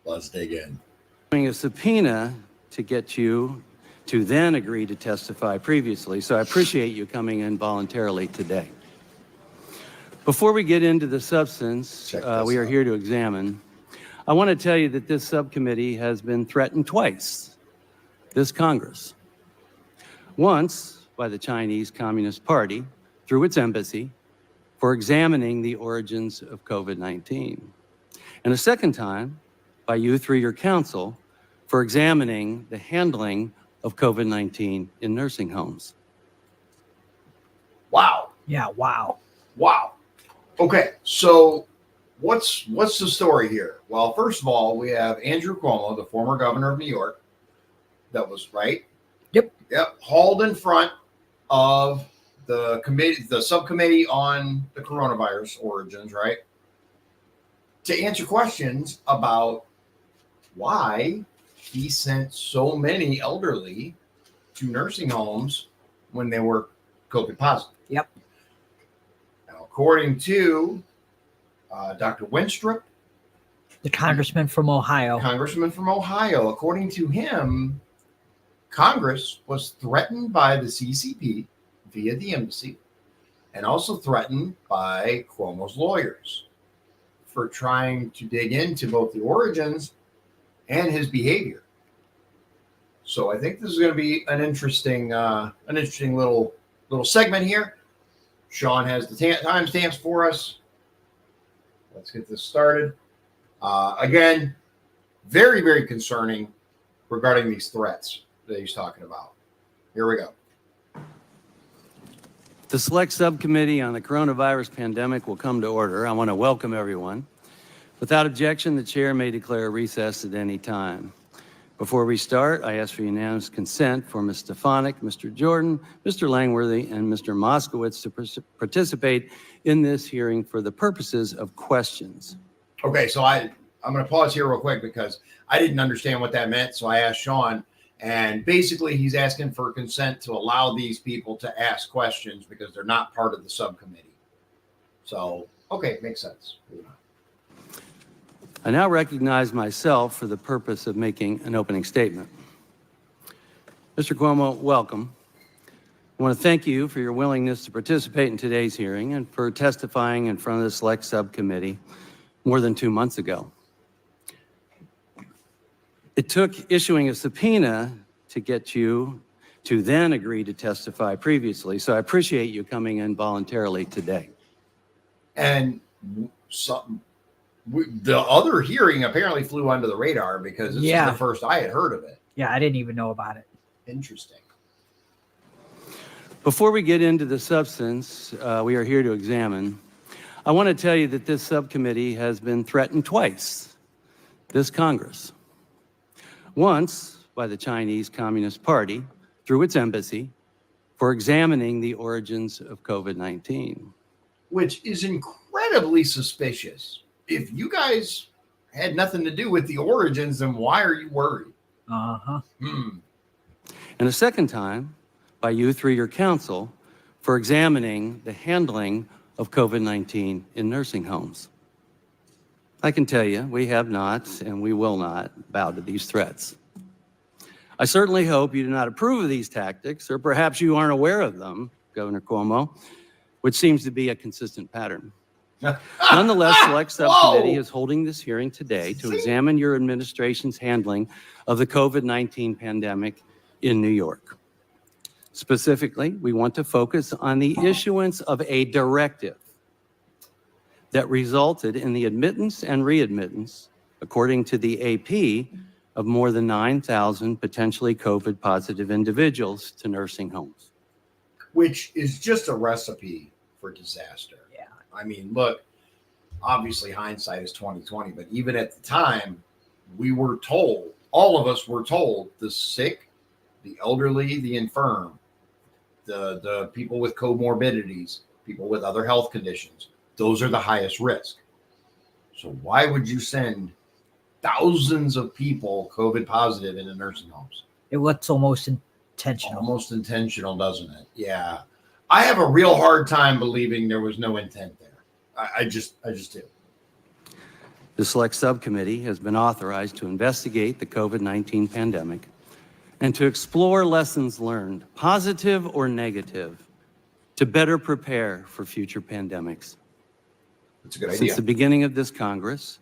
Let's dig in. A subpoena to get you to then agree to testify previously, so I appreciate you coming in voluntarily today. Before we get into the substance we are here to examine, I want to tell you that this subcommittee has been threatened twice this Congress. Once by the Chinese Communist Party through its embassy for examining the origins of COVID-19, and a second time by you through your counsel for examining the handling of COVID-19 in nursing homes. Wow. Yeah, wow. Wow. Okay, so what's the story here? Well, first of all, we have Andrew Cuomo, the former governor of New York. That was right. Yep. Hauled in front of the committee, the subcommittee on the coronavirus origins, right? To answer questions about why he sent so many elderly to nursing homes when they were COVID positive. Yep. Now, according to Dr. Winstrup, The congressman from Ohio. according to him, Congress was threatened by the CCP via the embassy and also threatened by Cuomo's lawyers for trying to dig into both the origins and his behavior. So I think this is going to be an interesting little segment here. Shawn has the timestamps for us. Let's get this started. Again, very, very concerning regarding these threats that he's talking about. Here we go. The Select Subcommittee on the Coronavirus Pandemic will come to order. I want to welcome everyone. Without objection, the chair may declare a recess at any time. Before we start, I ask for unanimous consent for Ms. Stefanik, Mr. Jordan, Mr. Langworthy, and Mr. Moskowitz to participate in this hearing for the purposes of questions. Okay, so I'm going to pause here real quick because I didn't understand what that meant. So I asked Shawn, and basically he's asking for consent to allow these people to ask questions because they're not part of the subcommittee. So, okay, makes sense. I now recognize myself for the purpose of making an opening statement. Mr. Cuomo, welcome. I want to thank you for your willingness to participate in today's hearing and for testifying in front of the Select Subcommittee more than 2 months ago. It took issuing a subpoena to get you to then agree to testify previously, so I appreciate you coming in voluntarily today. And the other hearing apparently flew under the radar because this is the first I had heard of it. Yeah, I didn't even know about it. Interesting. Before we get into the substance we are here to examine, I want to tell you that this subcommittee has been threatened twice this Congress. Once by the Chinese Communist Party through its embassy for examining the origins of COVID-19. Which is incredibly suspicious. If you guys had nothing to do with the origins, then why are you worried? Uh-huh. And a second time by you through your counsel for examining the handling of COVID-19 in nursing homes. I can tell you, we have not and we will not bow to these threats. I certainly hope you do not approve of these tactics, or perhaps you aren't aware of them, Governor Cuomo, which seems to be a consistent pattern. Nonetheless, Select Subcommittee is holding this hearing today to examine your administration's handling of the COVID-19 pandemic in New York. Specifically, we want to focus on the issuance of a directive that resulted in the admittance and readmittance, according to the AP, of more than 9,000 potentially COVID positive individuals to nursing homes. Which is just a recipe for disaster. Yeah. I mean, look, obviously hindsight is 20/20, but even at the time, we were told, all of us were told, the sick, the elderly, the infirm, the people with comorbidities, people with other health conditions, those are the highest risk. So why would you send thousands of people COVID positive into nursing homes? It looks almost intentional. Almost intentional, doesn't it? Yeah. I have a real hard time believing there was no intent there. I just do. The Select Subcommittee has been authorized to investigate the COVID-19 pandemic and to explore lessons learned, positive or negative, to better prepare for future pandemics. That's a good Since idea. the beginning of this Congress,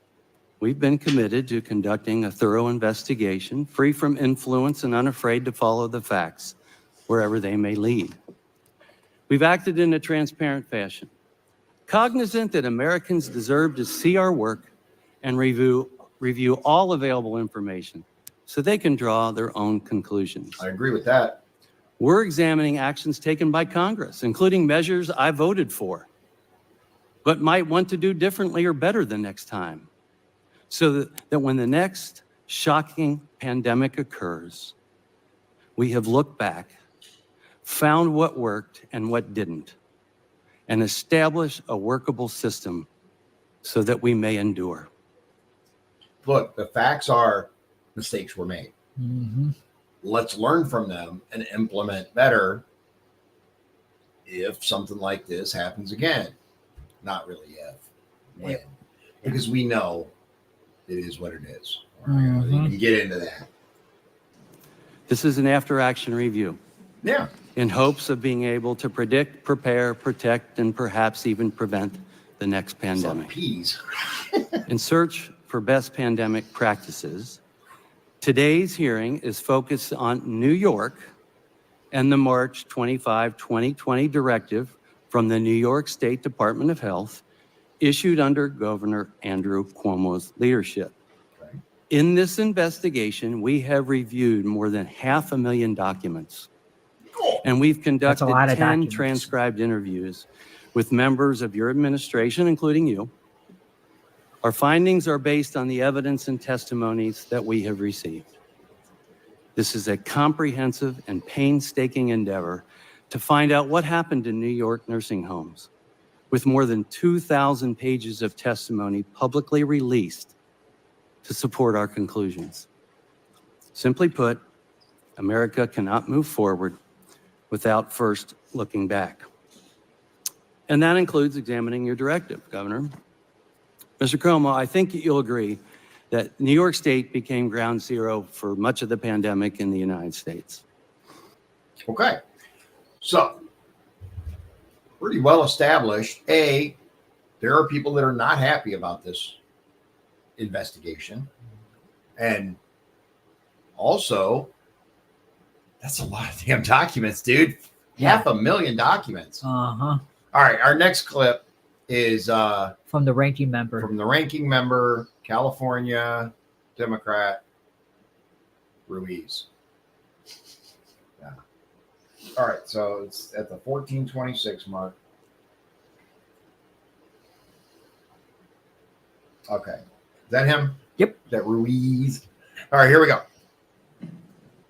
we've been committed to conducting a thorough investigation, free from influence and unafraid to follow the facts wherever they may lead. We've acted in a transparent fashion, cognizant that Americans deserve to see our work and review all available information so they can draw their own conclusions. I agree with that. We're examining actions taken by Congress, including measures I voted for, but might want to do differently or better the next time, so that when the next shocking pandemic occurs, we have looked back, found what worked and what didn't, and established a workable system so that we may endure. Look, the facts are mistakes were made. Mm-hmm. Let's learn from them and implement better if something like this happens again. Not really if, when. Because we know it is what it is. All right? Mhm. You can get into that. This is an after-action review Yeah. in hopes of being able to predict, prepare, protect, and perhaps even prevent the next Some pandemic. peas. In search for best pandemic practices, today's hearing is focused on New York and the March 25, 2020 directive from the New York State Department of Health issued under Governor Andrew Cuomo's leadership. Okay. In this investigation, we have reviewed more than 500,000 documents, and we've That's a conducted lot of 10 documents. transcribed interviews with members of your administration, including you. Our findings are based on the evidence and testimonies that we have received. This is a comprehensive and painstaking endeavor to find out what happened in New York nursing homes, with more than 2,000 pages of testimony publicly released to support our conclusions. Simply put, America cannot move forward without first looking back. And that includes examining your directive, Governor. Mr. Cuomo, I think you'll agree that New York State became ground zero for much of the pandemic in the United States. Okay. So, pretty well established. A, there are people that are not happy about this investigation. And also, that's a lot of damn documents, dude. Yeah. 500,000 documents. Uh-huh. All right. Our next clip is From the ranking member. from the ranking member, California Democrat, Ruiz. Yeah. All right. So it's at the 1426 mark. Okay. Is that him? Yep. That Ruiz. All right. Here we go.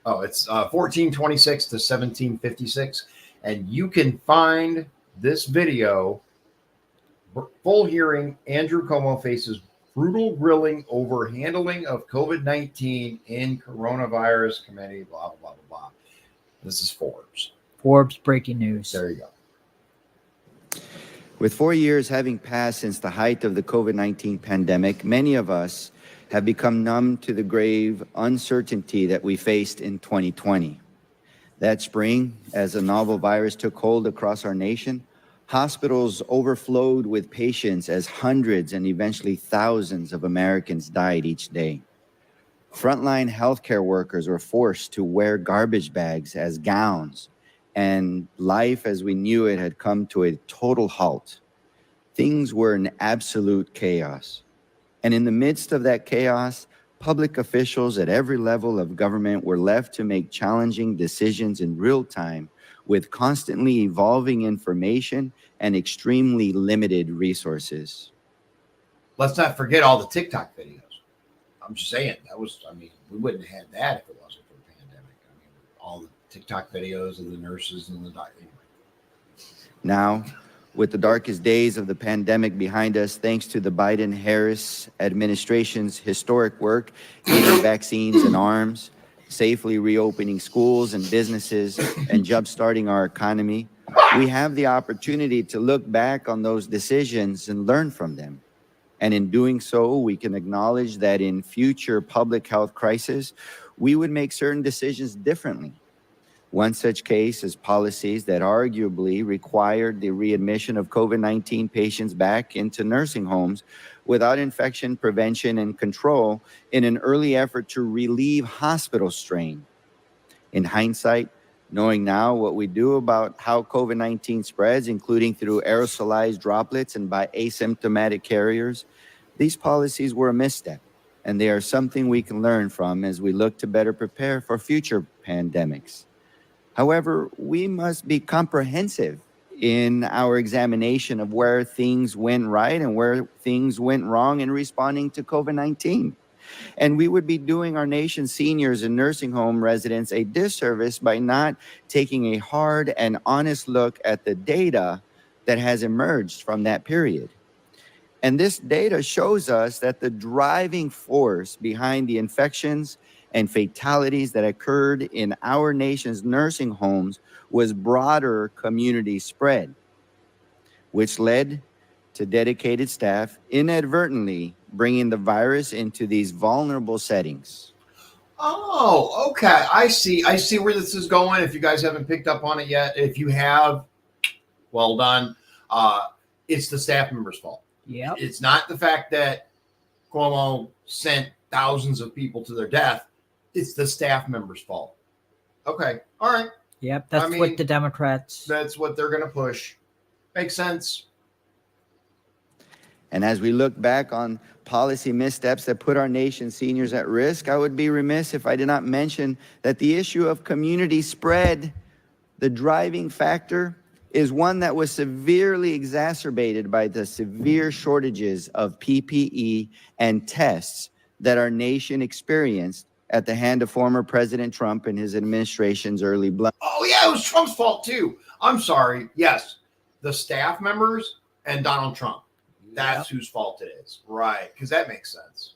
Oh, it's 1426 to 1756. And you can find this video, full hearing, Andrew Cuomo faces brutal grilling over handling of COVID-19 in coronavirus committee, blah, blah, blah, blah, blah. This is Forbes. Forbes breaking news. There you go. With 4 years having passed since the height of the COVID-19 pandemic, many of us have become numb to the grave uncertainty that we faced in 2020. That spring, as a novel virus took hold across our nation, hospitals overflowed with patients as hundreds and eventually thousands of Americans died each day. Frontline healthcare workers were forced to wear garbage bags as gowns, and life as we knew it had come to a total halt. Things were in absolute chaos. And in the midst of that chaos, public officials at every level of government were left to make challenging decisions in real time with constantly evolving information and extremely limited resources. Let's not forget all the TikTok videos. I'm just saying, we wouldn't have had that if it wasn't for the pandemic. I mean, all the TikTok videos of the nurses and the doctors. Anyway. Now, with the darkest days of the pandemic behind us, thanks to the Biden-Harris administration's historic work getting vaccines and arms, safely reopening schools and businesses, and jump-starting our economy, we have the opportunity to look back on those decisions and learn from them. And in doing so, we can acknowledge that in future public health crises, we would make certain decisions differently. One such case is policies that arguably required the readmission of COVID-19 patients back into nursing homes without infection prevention and control in an early effort to relieve hospital strain. In hindsight, knowing now what we do about how COVID-19 spreads, including through aerosolized droplets and by asymptomatic carriers, these policies were a misstep, and they are something we can learn from as we look to better prepare for future pandemics. However, we must be comprehensive in our examination of where things went right and where things went wrong in responding to COVID-19. And we would be doing our nation's seniors and nursing home residents a disservice by not taking a hard and honest look at the data that has emerged from that period. And this data shows us that the driving force behind the infections and fatalities that occurred in our nation's nursing homes was broader community spread, which led to dedicated staff inadvertently bringing the virus into these vulnerable settings. Oh, okay. I see where this is going. If you guys haven't picked up on it yet, if you have, well done. It's the staff members' fault. Yep. It's not the fact that Cuomo sent thousands of people to their death. It's the staff members' fault. Okay. All right. Yep. That's what the Democrats. That's what they're going to push. Makes sense. And as we look back on policy missteps that put our nation's seniors at risk, I would be remiss if I did not mention that the issue of community spread, the driving factor, is one that was severely exacerbated by the severe shortages of PPE and tests that our nation experienced at the hand of former President Trump and his administration's early blood. Oh, yeah, it was Trump's fault, too. I'm sorry. Yes, the staff members and Donald Trump. That's whose fault it is. Right, because that makes sense.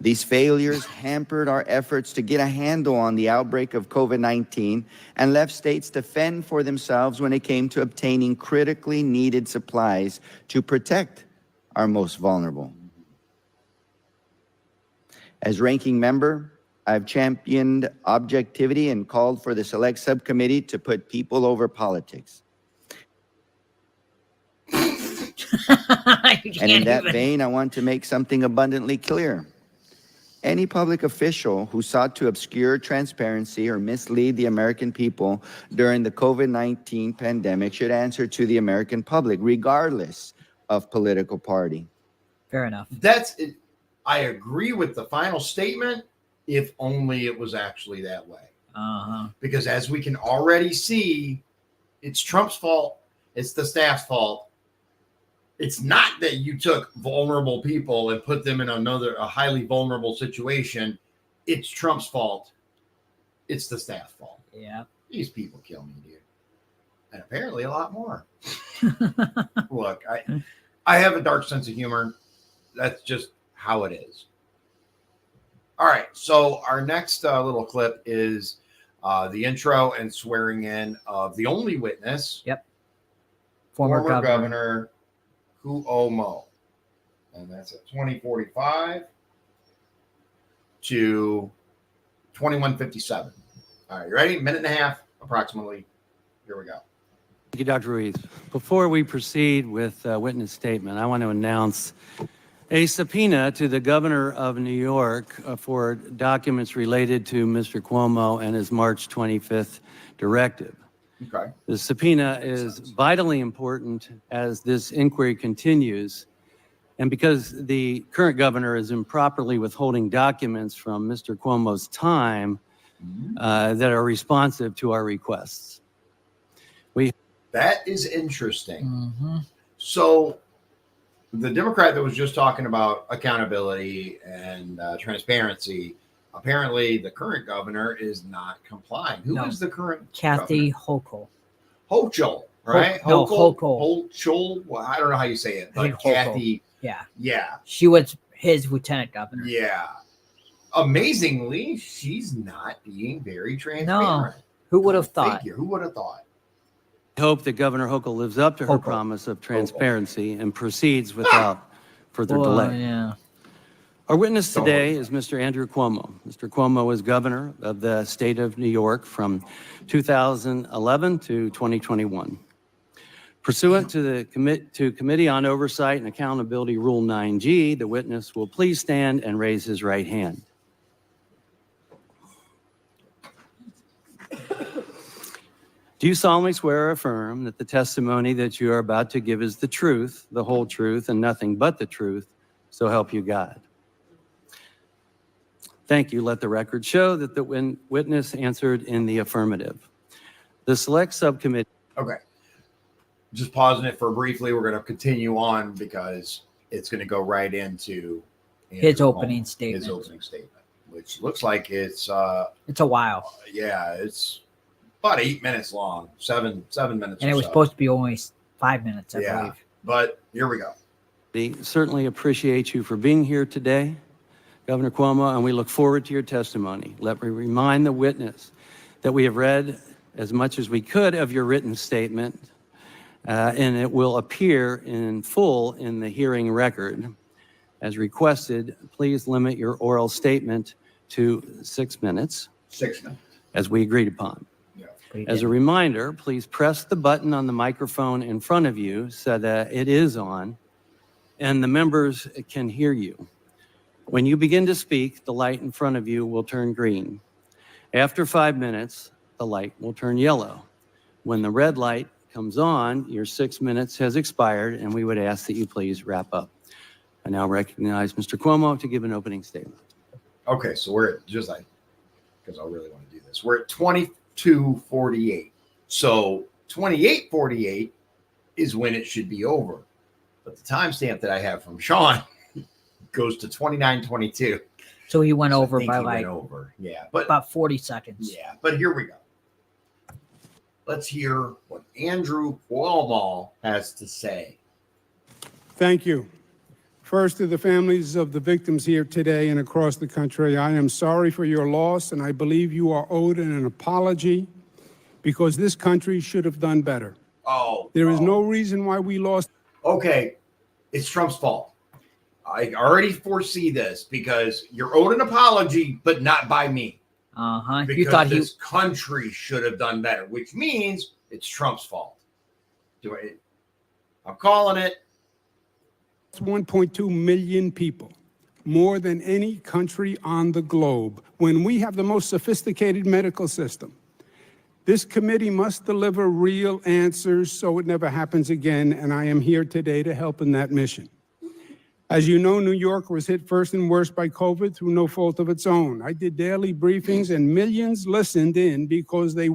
These failures hampered our efforts to get a handle on the outbreak of COVID-19 and left states to fend for themselves when it came to obtaining critically needed supplies to protect our most vulnerable. As ranking member, I've championed objectivity and called for the select subcommittee to put people over politics. And in that vein, I want to make something abundantly clear. Any public official who sought to obscure transparency or mislead the American people during the COVID-19 pandemic should answer to the American public, regardless of political party. Fair enough. That's it. I agree with the final statement, if only it was actually that way. Because as we can already see, it's Trump's fault. It's the staff's fault. It's not that you took vulnerable people and put them in a highly vulnerable situation. It's Trump's fault. It's the staff's fault. Yeah. These people kill me, dude. And apparently a lot more. Look, I have a dark sense of humor. That's just how it is. All right. So our next little clip is the intro and swearing in of the only witness. Yep. Former Governor Cuomo. And that's at 2045 to 2157. All right, you ready? Minute and a half, approximately. Here we go. Thank you, Dr. Ruiz. Before we proceed with witness statement, I want to announce a subpoena to the governor of New York for documents related to Mr. Cuomo and his March 25th directive. Okay. The subpoena is vitally important as this inquiry continues, and because the current governor is improperly withholding documents from Mr. Cuomo's time that are responsive to our requests. That is interesting. So the Democrat that was just talking about accountability and transparency, apparently the current governor is not complying. Who is the current Kathy Hochul, right? Hochul. Well, I don't know how you say it, but Kathy. Yeah. She was his lieutenant governor. Yeah. Amazingly, she's not being very transparent. No. Who would have thought? Who would have thought? I hope that Governor Hochul lives up to her Hochul. promise of transparency and proceeds without further delay. Yeah. Our witness Don't today worry. is Mr. Andrew Cuomo. Mr. Cuomo was governor of the state of New York from 2011 to 2021. Pursuant to the Committee on Oversight and Accountability Rule 9G, the witness will please stand and raise his right hand. Do you solemnly swear or affirm that the testimony that you are about to give is the truth, the whole truth, and nothing but the truth, so help you God? Thank you. Let the record show that the witness answered in the affirmative. The select subcommittee. Okay. Just pausing it for briefly. We're going to continue on because it's going to go right into His Andrew opening Cuomo, statement. His opening statement, which looks like it's It's a while. yeah, it's about 8 minutes long, seven minutes. And or it was so. supposed to be only 5 minutes, I believe. But here we go. We certainly appreciate you for being here today, Governor Cuomo, and we look forward to your testimony. Let me remind the witness that we have read as much as we could of your written statement, and it will appear in full in the hearing record. As requested, please limit your oral statement to 6 minutes, 6 minutes. as we agreed upon. Yeah. As a reminder, please press the button on the microphone in front of you so that it is on and the members can hear you. When you begin to speak, the light in front of you will turn green. After 5 minutes, the light will turn yellow. When the red light comes on, your 6 minutes has expired, and we would ask that you please wrap up. I now recognize Mr. Cuomo to give an opening statement. Okay, so we're at because I really want to do this. We're at 22:48. So 28:48 is when it should be over. But the timestamp that I have from Shawn goes to 29:22. So he went So I over think by he like went over. Yeah, but about 40 seconds. yeah, but here we go. Let's hear what Andrew Cuomo has to say. Thank you. First, to the families of the victims here today and across the country, I am sorry for your loss, and I believe you are owed an apology because this country should have done better. There is no reason why we lost. Okay, it's Trump's fault. I already foresee this because you're owed an apology, but not by me. You Because thought he this country should have done better, which means it's Trump's fault. I'm calling it. 1.2 million people, more than any country on the globe, when we have the most sophisticated medical system. This committee must deliver real answers so it never happens again, and I am here today to help in that mission. As you know, New York was hit first and worst by COVID through no fault of its own. I did daily briefings, and millions listened in because they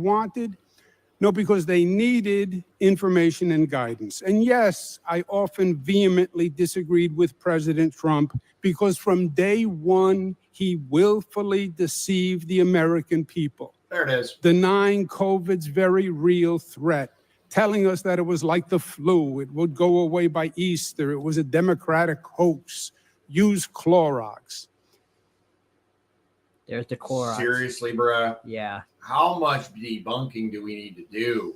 because they needed information and guidance. And yes, I often vehemently disagreed with President Trump because from day one, he willfully deceived the American people. There it is. Denying COVID's very real threat, telling us that it was like the flu, it would go away by Easter, it was a Democratic hoax, use Clorox. there's the Clorox. Seriously, bruh. Yeah. How much debunking do we need to do?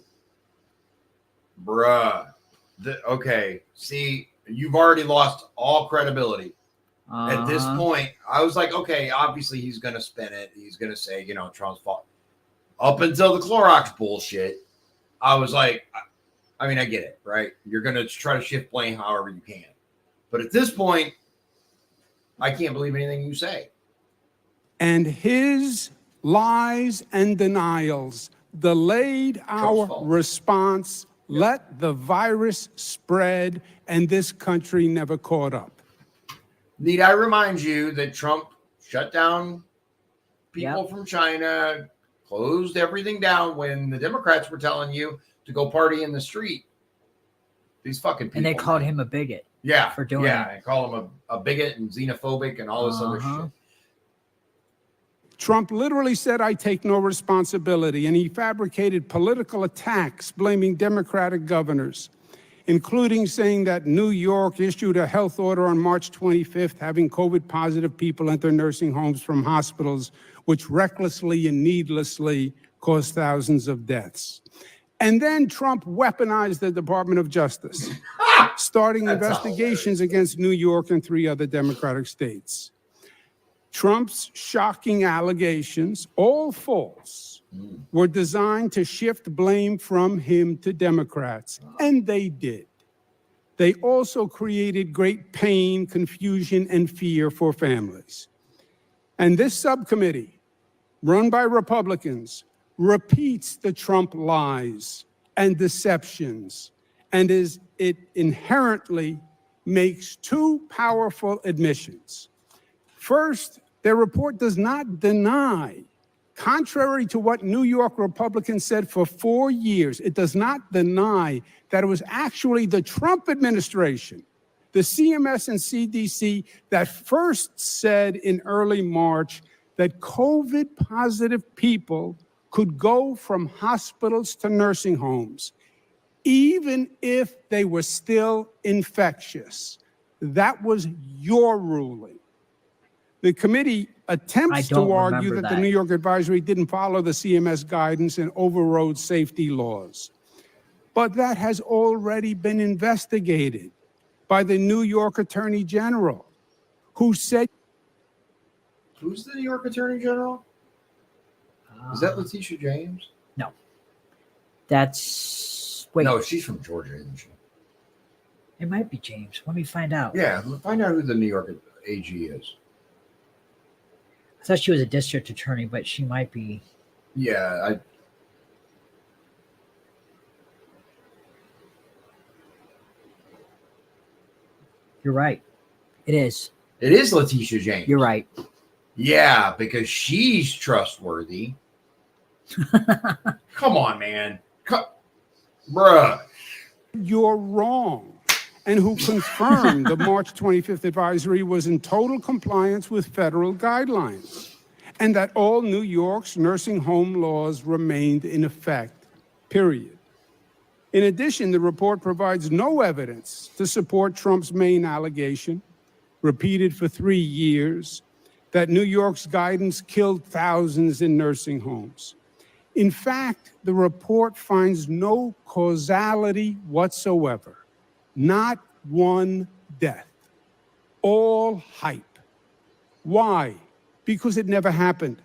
Bruh. Okay, see, you've already lost all credibility. At this point, I was like, okay, obviously he's going to spin it. He's going to say, Trump's fault. Up until the Clorox bullshit, I was like, I mean, I get it, right? You're going to try to shift blame however you can. But at this point, I can't believe anything you say. And his lies and denials delayed our response, let the virus spread, and this country never caught up. Need I remind you that Trump shut down people from China, closed everything down when the Democrats were telling you to go party in the street? These fucking people. And they called him a bigot. Yeah. For doing Yeah. it. They call him a bigot and xenophobic and all this other shit. Trump literally said, I take no responsibility, and he fabricated political attacks blaming Democratic governors, including saying that New York issued a health order on March 25th, having COVID-positive people enter nursing homes from hospitals, which recklessly and needlessly caused thousands of deaths. And then Trump weaponized the Department of Justice, starting That's investigations against New York and 3 other Democratic states. Trump's shocking allegations, all false, were designed to shift blame from him to Democrats, and they did. They also created great pain, confusion, and fear for families. And this subcommittee, run by Republicans, repeats the Trump lies and deceptions, and it inherently makes 2 powerful admissions. First, their report does not deny, contrary to what New York Republicans said for 4 years, it does not deny that it was actually the Trump administration, the CMS and CDC, that first said in early March that COVID-positive people could go from hospitals to nursing homes, even if they were still infectious. That was your ruling. The committee attempts to argue that the New York advisory didn't follow the CMS guidance and overrode safety laws. But that has already been investigated by the New York Attorney General, who said... Who's the New York Attorney General? Is that Letitia James? No. That's... Wait. No, she's from Georgia, isn't she? It might be James. Let me find out. Yeah, find out who the New York AG is. I thought she was a district attorney, but she might be. Yeah, You're right. It is. It is Letitia James. You're right. Yeah, because she's trustworthy. Come on, man. Bruh. You're wrong. And who confirmed the March 25th advisory was in total compliance with federal guidelines, and that all New York's nursing home laws remained in effect, period. In addition, the report provides no evidence to support Trump's main allegation, repeated for 3 years, that New York's guidance killed thousands in nursing homes. In fact, the report finds no causality whatsoever. Not one death. All hype. Why? Because it never happened.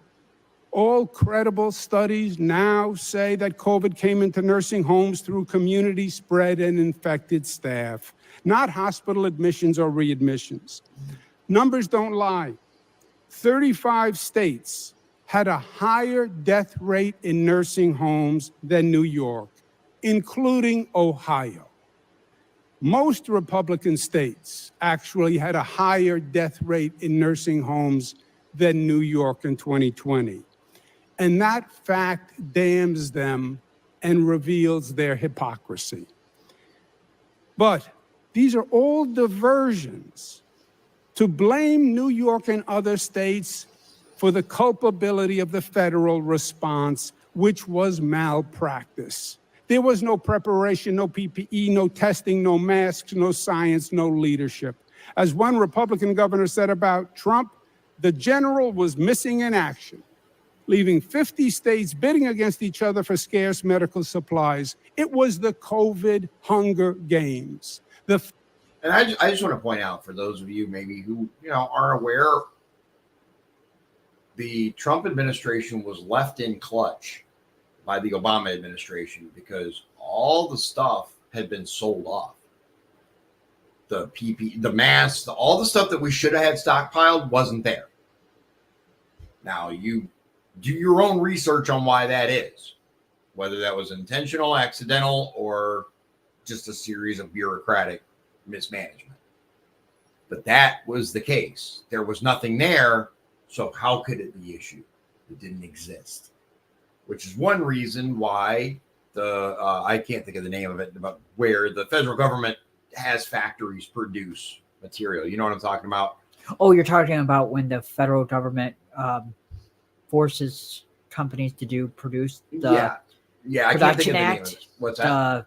All credible studies now say that COVID came into nursing homes through community spread and infected staff, not hospital admissions or readmissions. Numbers don't lie. 35 states had a higher death rate in nursing homes than New York, including Ohio. Most Republican states actually had a higher death rate in nursing homes than New York in 2020. And that fact damns them and reveals their hypocrisy. But these are all diversions to blame New York and other states for the culpability of the federal response, which was malpractice. There was no preparation, no PPE, no testing, no masks, no science, no leadership. As one Republican governor said about Trump, the general was missing in action, leaving 50 states bidding against each other for scarce medical supplies. It was the COVID Hunger Games. And I just want to point out, for those of you maybe who aren't aware, the Trump administration was left in clutch by the Obama administration because all the stuff had been sold off. The PPE, the masks, all the stuff that we should have had stockpiled wasn't there. Now, you do your own research on why that is, whether that was intentional, accidental, or just a series of bureaucratic mismanagement. But that was the case. There was nothing there, so how could it be issued? It didn't exist. Which is one reason why I can't think of the name of it, but where the federal government has factories produce material. You know what I'm talking about? Oh, you're talking about when the federal government forces companies to produce the I can't think of the name of it. What's that?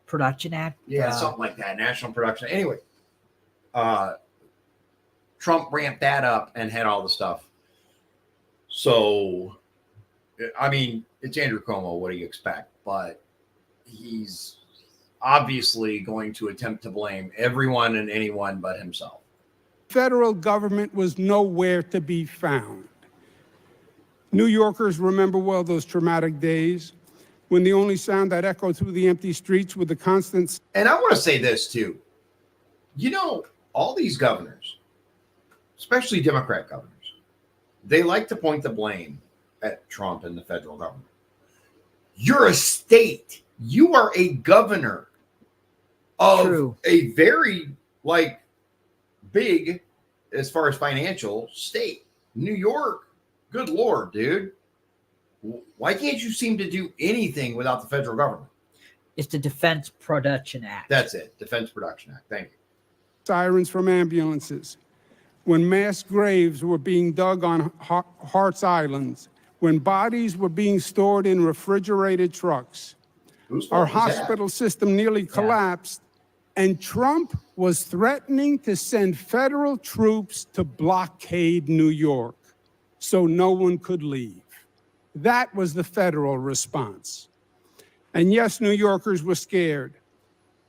Production Act? Yeah, something like that. National Production. Anyway, Trump ramped that up and had all the stuff. So, I mean, it's Andrew Cuomo. What do you expect? but he's obviously going to attempt to blame everyone and anyone but himself. Federal government was nowhere to be found. New Yorkers remember well those traumatic days when the only sound that echoed through the empty streets was the constant. And I want to say this too. You know, all these governors, especially Democrat governors, they like to point the blame at Trump and the federal government. You're a state. You are a governor of a very big, as far as financial, state. New York, good Lord, dude. Why can't you seem to do anything without the federal government? It's the Defense Production Act. That's it. Defense Production Act. Thank you. Sirens from ambulances, when mass graves were being dug on Hart's Islands, when bodies were being stored in refrigerated trucks. Our hospital system nearly collapsed, and Trump was threatening to send federal troops to blockade New York so no one could leave. That was the federal response. And yes, New Yorkers were scared,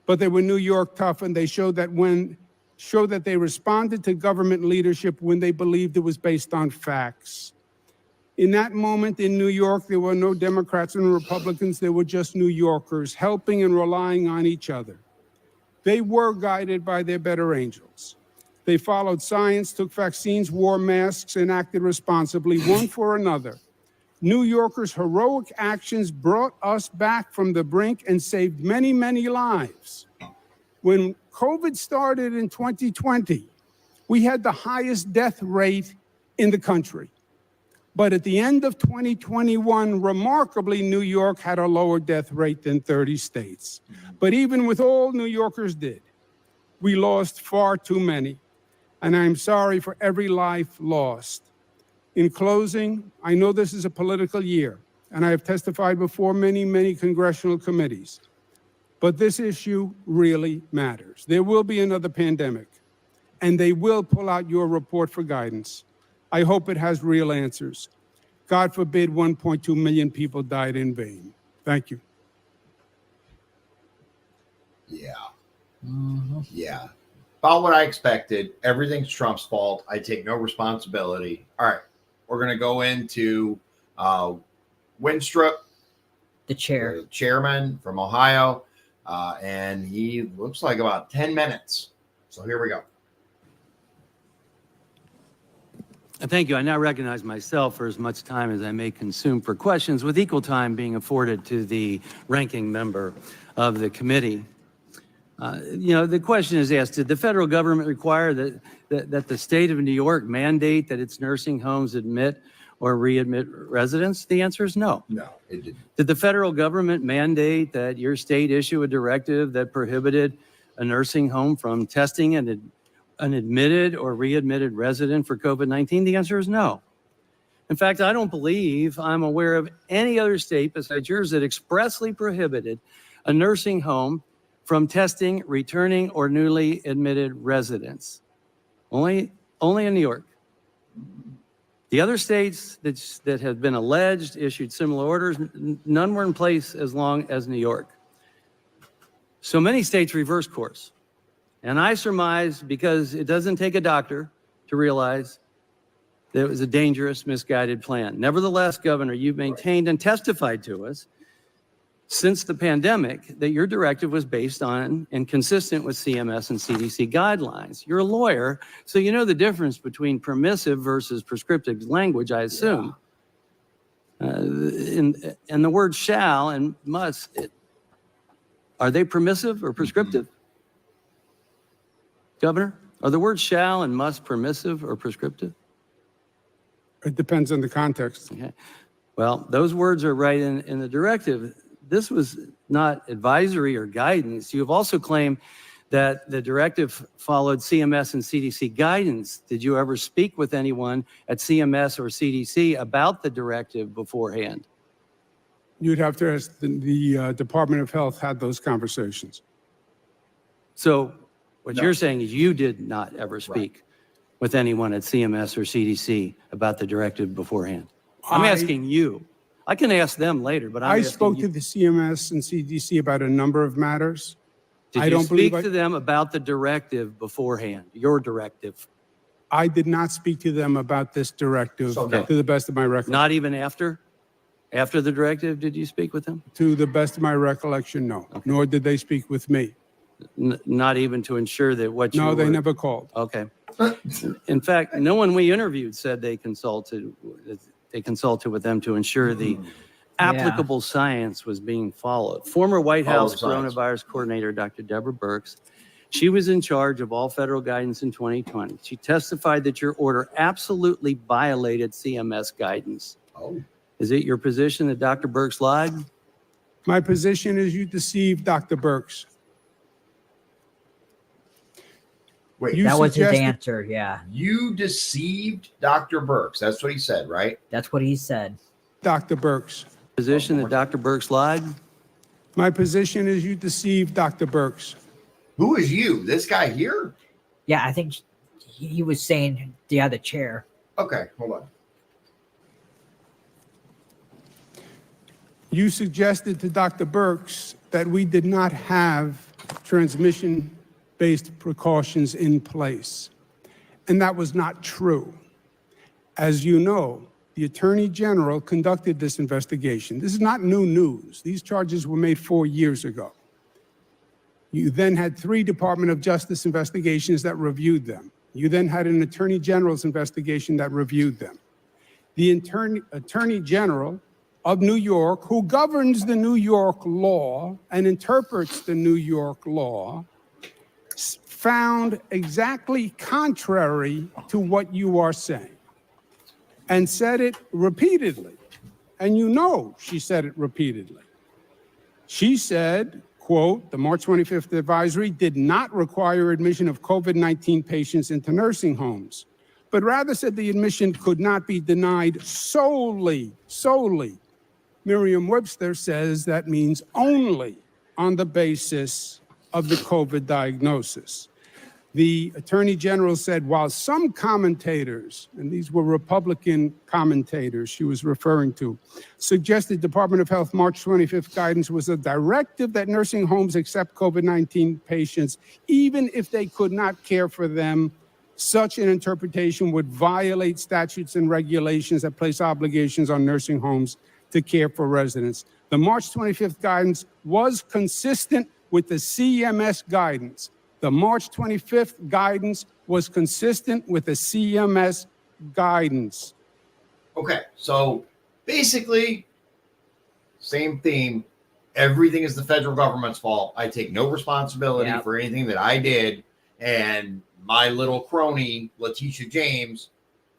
but they were New York tough, and they showed that they responded to government leadership when they believed it was based on facts. In that moment in New York, there were no Democrats and Republicans. There were just New Yorkers helping and relying on each other. They were guided by their better angels. They followed science, took vaccines, wore masks, and acted responsibly, one for another. New Yorkers' heroic actions brought us back from the brink and saved many, many lives. When COVID started in 2020, we had the highest death rate in the country. But at the end of 2021, remarkably, New York had a lower death rate than 30 states. But even with all New Yorkers did, we lost far too many. And I'm sorry for every life lost. In closing, I know this is a political year, and I have testified before many, many congressional committees. But this issue really matters. There will be another pandemic, and they will pull out your report for guidance. I hope it has real answers. God forbid 1.2 million people died in vain. Thank you. Yeah. Yeah. About what I expected. Everything's Trump's fault. I take no responsibility. All right. We're going to go into Winstrup, The chair. the chairman from Ohio, and he looks like about 10 minutes. So here we go. Thank you. I now recognize myself for as much time as I may consume for questions, with equal time being afforded to the ranking member of the committee. The question is asked, did the federal government require that the state of New York mandate that its nursing homes admit or readmit residents? The answer is no. No, it didn't. Did the federal government mandate that your state issue a directive that prohibited a nursing home from testing an admitted or readmitted resident for COVID-19? The answer is no. In fact, I don't believe I'm aware of any other state besides yours that expressly prohibited a nursing home from testing returning or newly admitted residents. Only in New York. The other states that have been alleged, issued similar orders, none were in place as long as New York. So many states reverse course. And I surmise, because it doesn't take a doctor to realize that it was a dangerous, misguided plan. Nevertheless, Governor, you've maintained and testified to us since the pandemic that your directive was based on and consistent with CMS and CDC guidelines. You're a lawyer, so you know the difference between permissive versus prescriptive language, I assume. And the word shall and must, are they permissive or prescriptive? Governor, are the words shall and must permissive or prescriptive? It depends on the context. Okay. Well, those words are right in the directive. This was not advisory or guidance. You have also claimed that the directive followed CMS and CDC guidance. Did you ever speak with anyone at CMS or CDC about the directive beforehand? You'd have to ask the Department of Health had those conversations. So what you're saying is you did not ever speak with anyone at CMS or CDC about the directive beforehand. I'm asking you. I can ask them later, but I I'm spoke asking to you, the CMS and CDC about a number of matters. did I you don't believe speak to them about the directive beforehand, your directive? I did not speak to them about this directive, So no. to the best of my recollection. Not even after? After the directive, did you speak with them? To the best of my recollection, no. Nor did they speak with me. Not even to ensure that what you No, they were- never called. Okay. In fact, no one we interviewed said they consulted with them to ensure the applicable science was being followed. Former White House science. coronavirus coordinator, Dr. Deborah Birx, she was in charge of all federal guidance in 2020. She testified that your order absolutely violated CMS guidance. Oh. Is it your position that Dr. Birx lied? My position is you deceived Dr. Birx. Wait, You That was his suggested- answer. Yeah, you deceived Dr. Birx. That's what he said, right? that's what he said. Dr. Birx. Position that Dr. Birx lied? My position is you deceived Dr. Birx. Who is you? This guy here? Yeah, I think he was saying the other chair. Okay, hold on. You suggested to Dr. Birx that we did not have transmission-based precautions in place. And that was not true. As you know, the Attorney General conducted this investigation. This is not new news. These charges were made 4 years ago. You then had 3 Department of Justice investigations that reviewed them. You then had an Attorney General's investigation that reviewed them. The Attorney General of New York, who governs the New York law and interprets the New York law, found exactly contrary to what you are saying and said it repeatedly. And you know she said it repeatedly. She said, quote, the March 25th advisory did not require admission of COVID-19 patients into nursing homes, but rather said the admission could not be denied solely. Merriam-Webster says that means only on the basis of the COVID diagnosis. The Attorney General said, while some commentators, and these were Republican commentators she was referring to, suggested Department of Health March 25th guidance was a directive that nursing homes accept COVID-19 patients, even if they could not care for them, such an interpretation would violate statutes and regulations that place obligations on nursing homes to care for residents. The March 25th guidance was consistent with the CMS guidance. The March 25th guidance was consistent with the CMS guidance. Okay, so basically, same theme. Everything is the federal government's fault. I take no responsibility Yep. for anything that I did. And my little crony, Letitia James,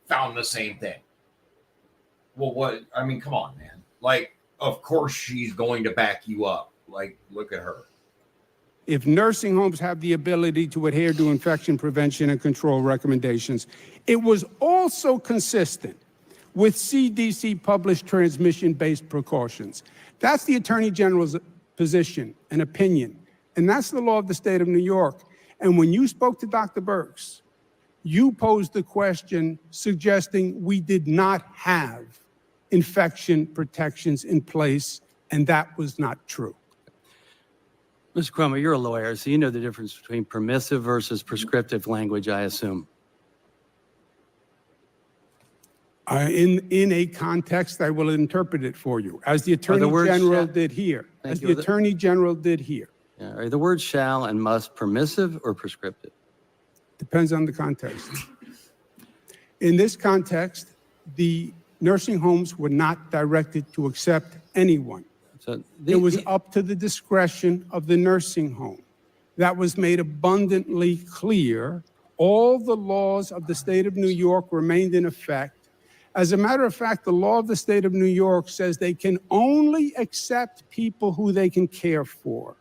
found the same thing. Well, what? I mean, come on, man. Like, of course she's going to back you up. Like, look at her. If nursing homes have the ability to adhere to infection prevention and control recommendations, it was also consistent with CDC published transmission-based precautions. That's the Attorney General's position and opinion, and that's the law of the state of New York. And when you spoke to Dr. Birx, you posed the question suggesting we did not have infection protections in place, and that was not true. Mr. Cuomo, you're a lawyer, so you know the difference between permissive versus prescriptive language, I assume. In a context, I will interpret it for you, as the Attorney words General shall- did here. Thank As you. the Attorney General did here. Yeah. Are the words shall and must permissive or prescriptive? Depends on the context. In this context, the nursing homes were not directed to accept anyone. So It was up to the discretion of the nursing home. That was made abundantly clear. All the laws of the state of New York remained in effect. As a matter of fact, the law of the state of New York says they can only accept people who they can care for.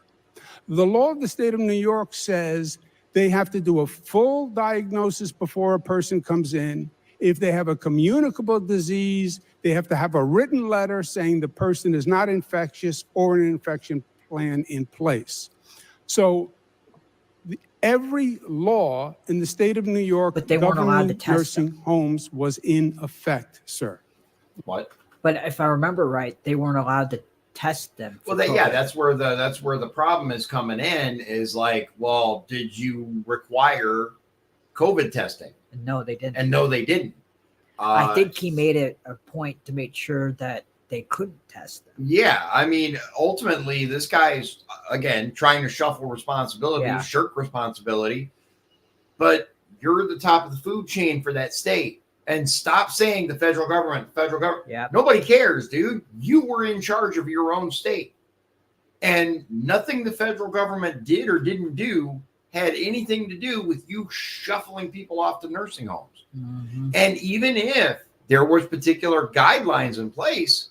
The law of the state of New York says they have to do a full diagnosis before a person comes in. If they have a communicable disease, they have to have a written letter saying the person is not infectious or an infection plan in place. So every law in the state of New York But they weren't allowed to governing test them. nursing homes was in effect, sir. What? But if I remember right, they weren't allowed to test them. Well, that's where the problem is coming in. Is like, well, did you require COVID testing? No, they didn't. And no, they didn't. I think he made it a point to make sure that they couldn't test them. Yeah, I mean, ultimately, this guy's again trying to shuffle responsibility, shirk responsibility. But you're the top of the food chain for that state, and stop saying the federal government. Yeah, nobody cares, dude. You were in charge of your own state, and nothing the federal government did or didn't do had anything to do with you shuffling people off to nursing homes. Mm-hmm. And even if there was particular guidelines in place,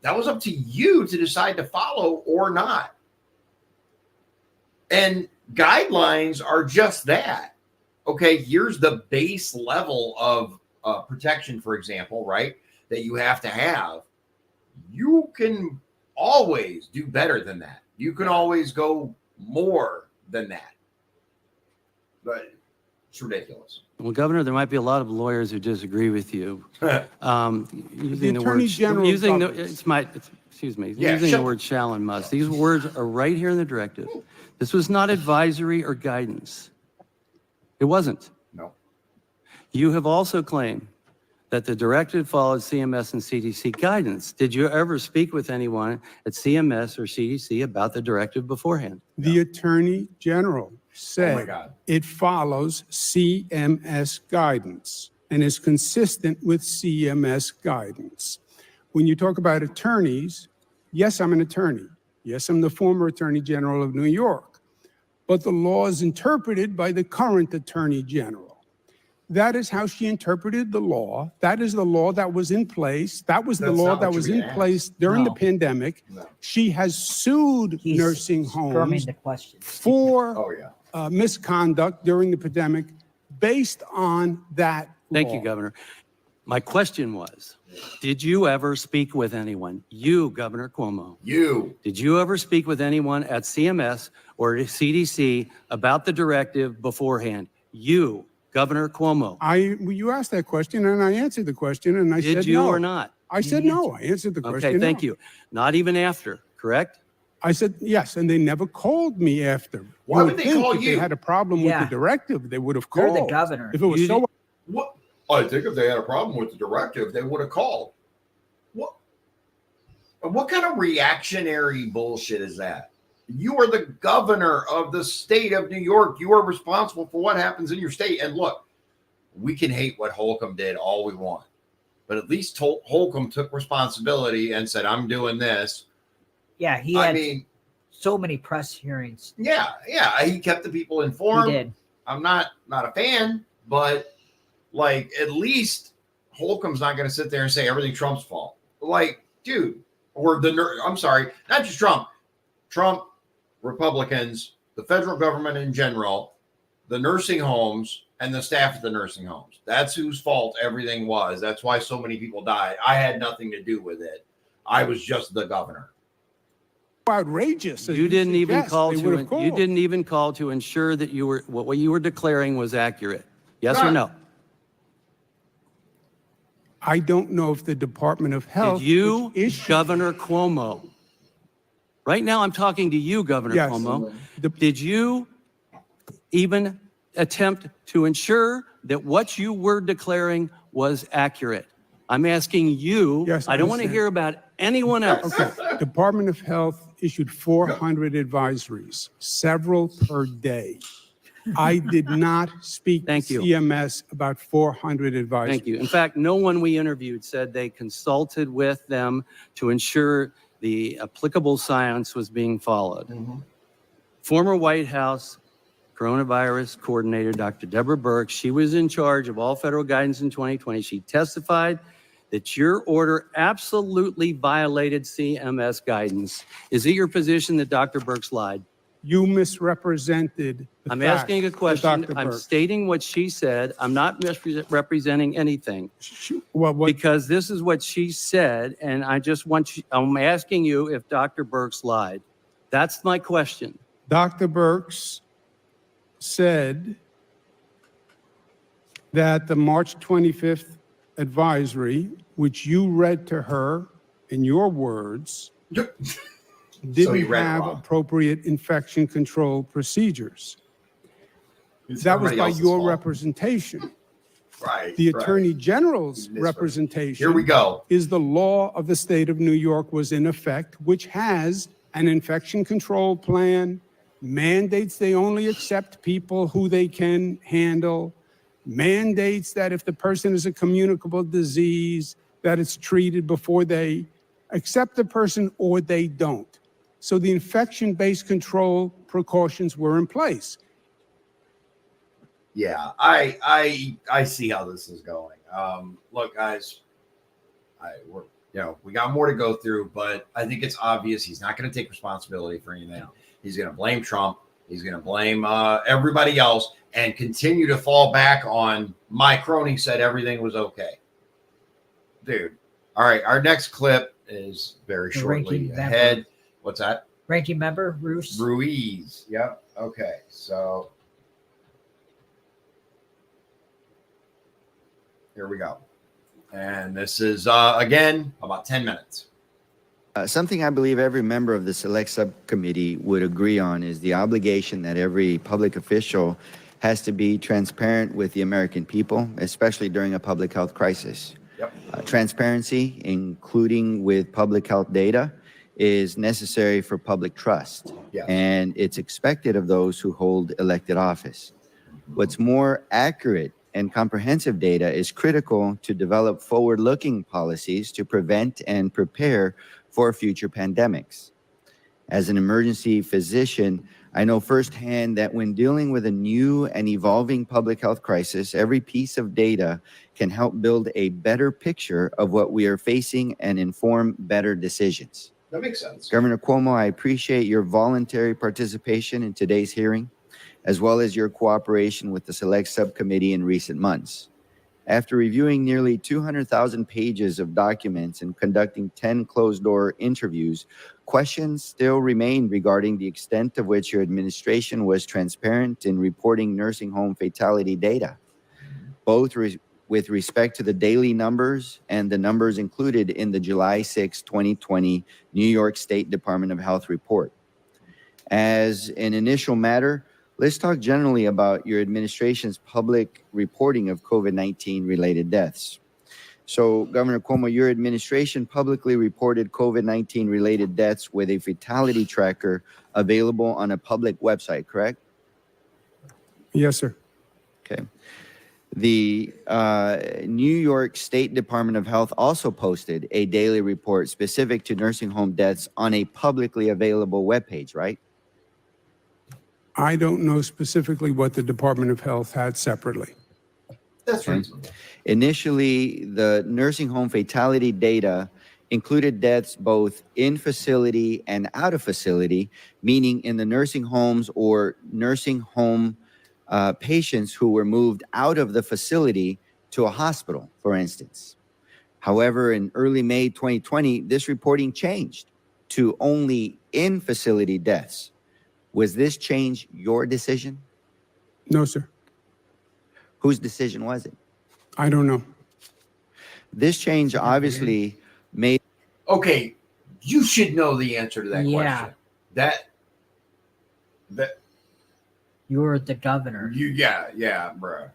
that was up to you to decide to follow or not. And guidelines are just that. Okay, here's the base level of protection, for example, right, that you have to have. You can always do better than that. You can always go more than that. But it's ridiculous. Well, Governor, there might be a lot of lawyers who disagree with you. Using the Attorney word, General using the, governs. using the word shall and must. These words are right here in the directive. This was not advisory or guidance. It wasn't. No. You have also claimed that the directive followed CMS and CDC guidance. Did you ever speak with anyone at CMS or CDC about the directive beforehand? The Attorney General said God. it follows CMS guidance and is consistent with CMS guidance. When you talk about attorneys, yes, I'm an attorney. Yes, I'm the former Attorney General of New York. But the law is interpreted by the current Attorney General. That is how she interpreted the law. That is the law that was in place. That was the law that was in place during the pandemic. No. She has sued He's nursing strumming homes the question. for Oh, yeah. misconduct during the pandemic based on that Thank law. you, Governor. My question was, did you ever speak with anyone, you, Governor Cuomo? You. Did you ever speak with anyone at CMS or CDC about the directive beforehand? You, Governor Cuomo. You asked that question and I answered the question and I said no. Did you or not? I said no. I answered the question. Okay, thank no. you. Not even after, correct? I said yes, and they never called me after. Why You would they think call if you? They had a problem with Yeah. the directive, they would have You're called. the governor. If it was You so, What? I think if they had a problem with the directive, they would have called. What kind of reactionary bullshit is that? You are the governor of the state of New York. You are responsible for what happens in your state. And look, we can hate what Holcomb did all we want, but at least Holcomb took responsibility and said, I'm doing this. Yeah, he had so many press hearings. Yeah, he kept the people informed. He did. I'm not a fan, but like at least Holcomb's not going to sit there and say everything Trump's fault. Like, dude, or I'm sorry, not just Trump, Republicans, the federal government in general, the nursing homes, and the staff at the nursing homes. That's whose fault everything was. That's why so many people died. I had nothing to do with it. I was just the governor. outrageous. You didn't even call to ensure that what you were declaring was accurate. Yes or no? I don't know if the Department of Health. Did you, Governor Cuomo? Right now, I'm talking to you, Governor Yes. Cuomo. Did you even attempt to ensure that what you were declaring was accurate? I'm asking you. Yes, I don't want to hear about anyone else. Okay. Department of Health issued 400 advisories, several per day. I did not speak to Thank you. CMS about 400 advisories. Thank you. In fact, no one we interviewed said they consulted with them to ensure the applicable science was being followed. Former White House coronavirus coordinator, Dr. Deborah Birx, she was in charge of all federal guidance in 2020. She testified that your order absolutely violated CMS guidance. Is it your position that Dr. Birx lied? You misrepresented the I'm facts asking a to question. Dr. I'm Birx. stating what she said. I'm not misrepresenting anything Well, what, because this is what she said, and I'm asking you if Dr. Birx lied. That's my question. Dr. Birx said that the March 25th advisory, which you read to her in your words, So didn't you read it have wrong. appropriate infection control procedures. It's That was everybody by else's your fault. representation. Right. The right. Attorney General's Misread. representation Here we go. is the law of the state of New York was in effect, which has an infection control plan, mandates they only accept people who they can handle, mandates that if the person is a communicable disease, that it's treated before they accept the person or they don't. So the infection-based control precautions were in place. Yeah, I see how this is going. Look, guys, we got more to go through, but I think it's obvious he's not going to take responsibility for anything. He's going to blame Trump. He's going to blame everybody else and continue to fall back on my crony said everything was okay. Dude. All right, our next clip is very shortly ahead. What's that? Ranking member, Ruiz. Yep. Okay. So here we go. And this is, again, about 10 minutes. Something I believe every member of the Select Subcommittee would agree on is the obligation that every public official has to be transparent with the American people, especially during a public health crisis. Yep. Transparency, including with public health data, is necessary for public trust. Yes. And it's expected of those who hold elected office. What's more accurate and comprehensive data is critical to develop forward-looking policies to prevent and prepare for future pandemics. As an emergency physician, I know firsthand that when dealing with a new and evolving public health crisis, every piece of data can help build a better picture of what we are facing and inform better decisions. That makes sense. Governor Cuomo, I appreciate your voluntary participation in today's hearing, as well as your cooperation with the Select Subcommittee in recent months. After reviewing nearly 200,000 pages of documents and conducting 10 closed-door interviews, questions still remain regarding the extent to which your administration was transparent in reporting nursing home fatality data, both with respect to the daily numbers and the numbers included in the July 6, 2020 New York State Department of Health report. As an initial matter, let's talk generally about your administration's public reporting of COVID-19 related deaths. So, Governor Cuomo, your administration publicly reported COVID-19 related deaths with a fatality tracker available on a public website, correct? Yes, sir. Okay. The New York State Department of Health also posted a daily report specific to nursing home deaths on a publicly available webpage, right? I don't know specifically what the Department of Health had separately. That's Okay. reasonable. Initially, the nursing home fatality data included deaths both in facility and out of facility, meaning in the nursing homes or nursing home patients who were moved out of the facility to a hospital, for instance. However, in early May 2020, this reporting changed to only in-facility deaths. Was this change your decision? No, sir. Whose decision was it? I don't know. This change obviously made... Okay, you should know the answer to that question. That You're the governor. yeah, bro.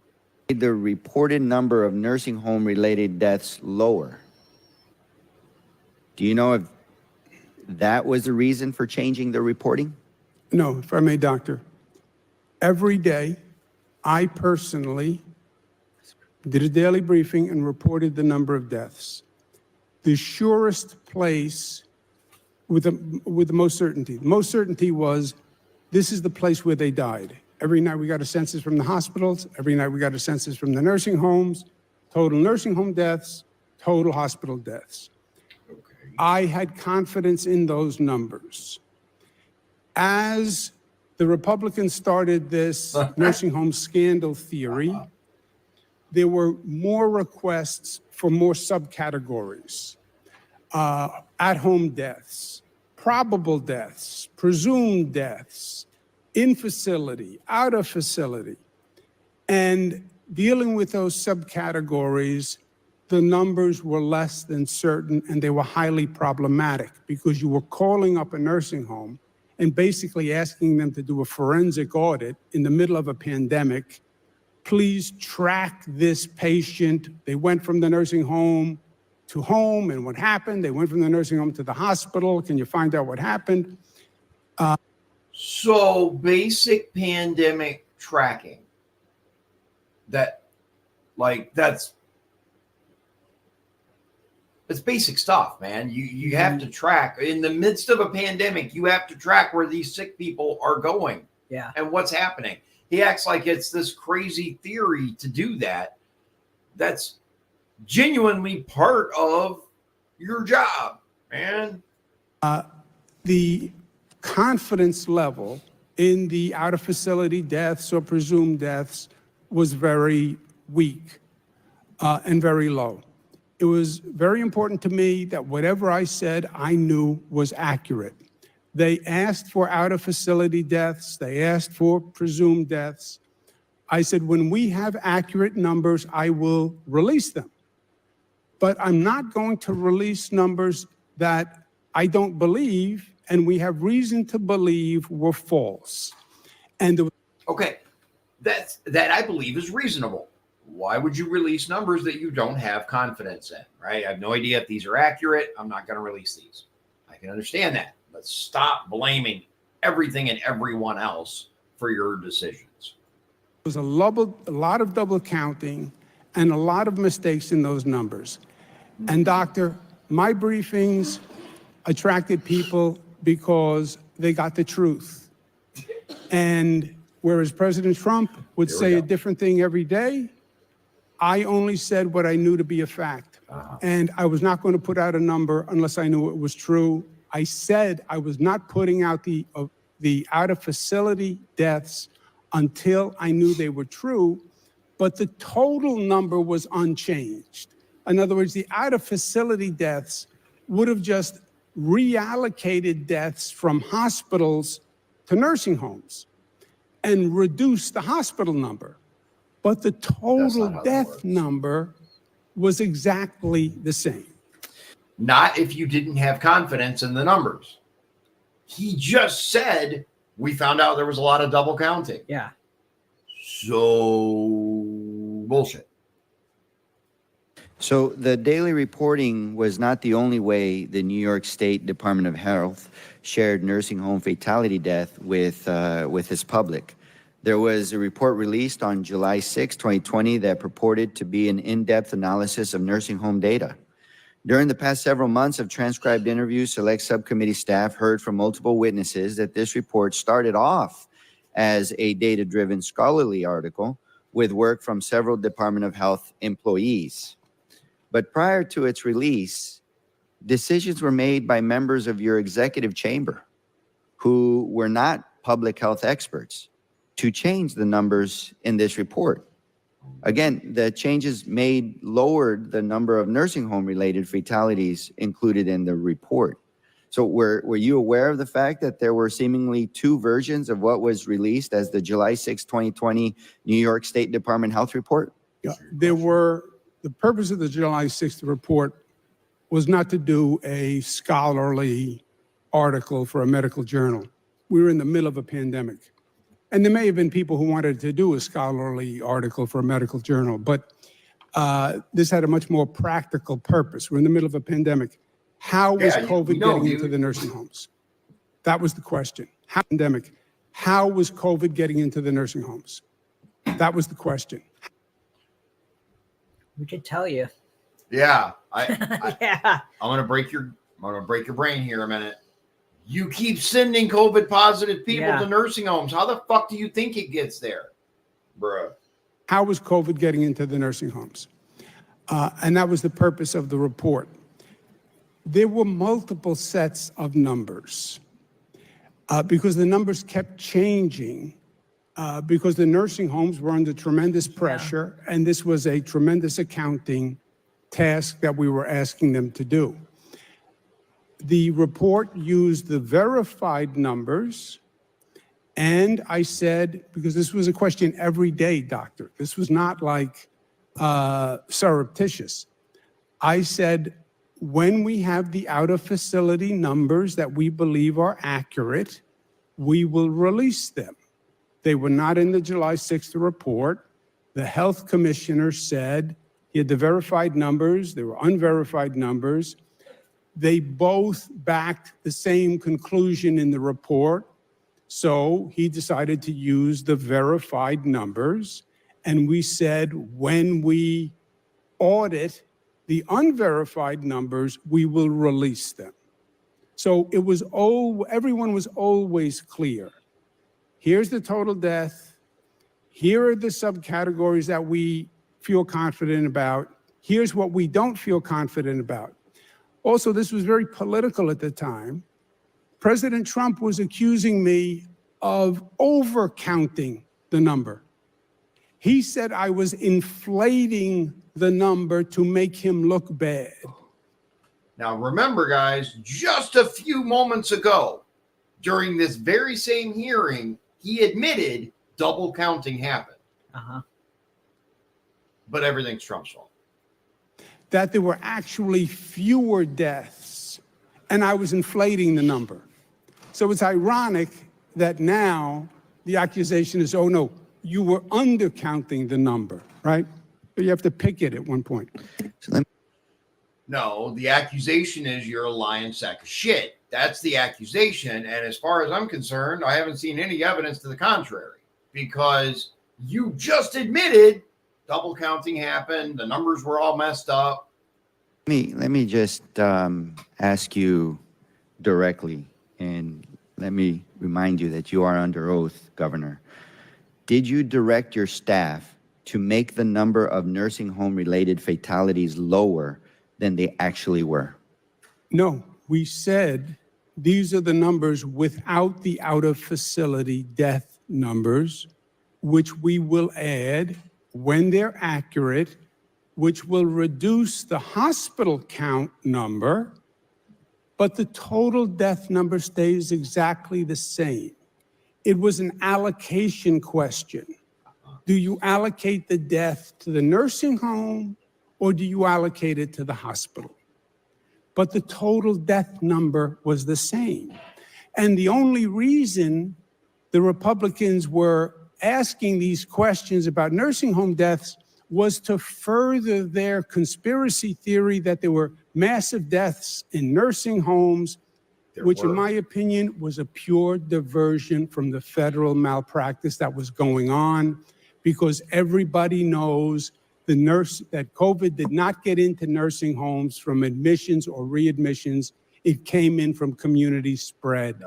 the reported number of nursing home related deaths lower. Do you know if that was the reason for changing the reporting? No, if I may, doctor. Every day, I personally did a daily briefing and reported the number of deaths. The surest place with the most certainty was this is the place where they died. Every night we got a census from the hospitals. Every night we got a census from the nursing homes. Total nursing home deaths, total hospital deaths. Okay. I had confidence in those numbers. As the Republicans started this nursing home scandal theory, there were more requests for more subcategories. At-home deaths, probable deaths, presumed deaths, in facility, out of facility. And dealing with those subcategories, the numbers were less than certain and they were highly problematic because you were calling up a nursing home and basically asking them to do a forensic audit in the middle of a pandemic. Please track this patient. They went from the nursing home to home, and what happened? They went from the nursing home to the hospital. Can you find out what happened? So basic pandemic tracking. That's basic stuff, man. You have to track in the midst of a pandemic. You have to track where these sick people are going, Yeah. and what's happening. He acts like it's this crazy theory to do that. That's genuinely part of your job, man. The confidence level in the out-of-facility deaths or presumed deaths was very weak and very low. It was very important to me that whatever I said, I knew was accurate. They asked for out-of-facility deaths. They asked for presumed deaths. I said, when we have accurate numbers, I will release them. But I'm not going to release numbers that I don't believe and we have reason to believe were false. And Okay, that I believe is reasonable. Why would you release numbers that you don't have confidence in, right? I have no idea if these are accurate. I'm not going to release these. I can understand that, but stop blaming everything and everyone else for your decisions. there was a lot of double counting and a lot of mistakes in those numbers. And doctor, my briefings attracted people because they got the truth. And whereas President Trump would say a different thing every day, I only said what I knew to be a fact. And I was not going to put out a number unless I knew it was true. I said I was not putting out the out-of-facility deaths until I knew they were true, but the total number was unchanged. In other words, the out-of-facility deaths would have just reallocated deaths from hospitals to nursing homes and reduced the hospital number. But the total death number was exactly the same. Not if you didn't have confidence in the numbers. He just said, we found out there was a lot of double counting. Yeah. So, bullshit. So the daily reporting was not the only way the New York State Department of Health shared nursing home fatality death with its public. There was a report released on July 6, 2020 that purported to be an in-depth analysis of nursing home data. During the past several months of transcribed interviews, select subcommittee staff heard from multiple witnesses that this report started off as a data-driven scholarly article with work from several Department of Health employees. But prior to its release, decisions were made by members of your executive chamber who were not public health experts to change the numbers in this report. Again, the changes made lowered the number of nursing home related fatalities included in the report. So were you aware of the fact that there were seemingly two versions of what was released as the July 6, 2020 New York State Department Health report? Yeah, the purpose of the July 6th report was not to do a scholarly article for a medical journal. We were in the middle of a pandemic. And there may have been people who wanted to do a scholarly article for a medical journal, but this had a much more practical purpose. We're in the middle of a pandemic. How was COVID getting into the nursing homes? That was the question. How was COVID getting into the nursing homes? That was the question. We could tell you. Yeah. Yeah. I'm gonna break your brain here a minute. You keep sending COVID positive people to nursing homes. How the fuck do you think it gets there, bruh? How was COVID getting into the nursing homes? And that was the purpose of the report. There were multiple sets of numbers because the numbers kept changing because the nursing homes were under tremendous pressure, and this was a tremendous accounting task that we were asking them to do. The report used the verified numbers, and I said, because this was a question every day, doctor, this was not like surreptitious. I said, when we have the out-of-facility numbers that we believe are accurate, we will release them. They were not in the July 6th report. The health commissioner said he had the verified numbers, there were unverified numbers. They both backed the same conclusion in the report. So he decided to use the verified numbers. And we said, when we audit the unverified numbers, we will release them. So it was everyone was always clear. Here's the total death. Here are the subcategories that we feel confident about. Here's what we don't feel confident about. Also, this was very political at the time. President Trump was accusing me of overcounting the number. He said I was inflating the number to make him look bad. Now, remember, guys, just a few moments ago, during this very same hearing, he admitted double counting happened. Uh-huh. But everything's Trump's fault. That there were actually fewer deaths, and I was inflating the number. So it's ironic that now the accusation is, oh no, you were undercounting the number, right? But you have to pick it at one point. No, the accusation is you're a lying sack of shit. That's the accusation. And as far as I'm concerned, I haven't seen any evidence to the contrary, because you just admitted double counting happened. The numbers were all messed up. Let me just ask you directly, and let me remind you that you are under oath, Governor. Did you direct your staff to make the number of nursing home-related fatalities lower than they actually were? No, we said these are the numbers without the out-of-facility death numbers, which we will add when they're accurate, which will reduce the hospital count number, but the total death number stays exactly the same. It was an allocation question. Do you allocate the death to the nursing home, or do you allocate it to the hospital? But the total death number was the same. And the only reason the Republicans were asking these questions about nursing home deaths was to further their conspiracy theory that there were massive deaths in nursing homes, which in my opinion was a pure diversion from the federal malpractice that was going on, because everybody knows that COVID did not get into nursing homes from admissions or readmissions. It came in from community spread.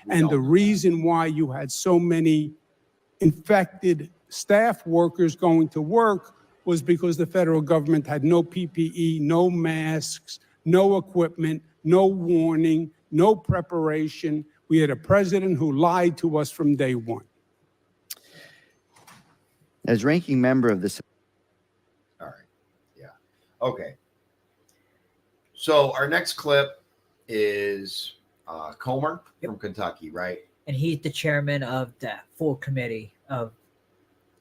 And the reason why you had so many infected staff workers going to work was because the federal government had no PPE, no masks, no equipment, no warning, no preparation. We had a president who lied to us from day one. As ranking member of the... All right. Yeah. Okay. So our next clip is Comer from Kentucky, right? And he's the chairman of the full committee of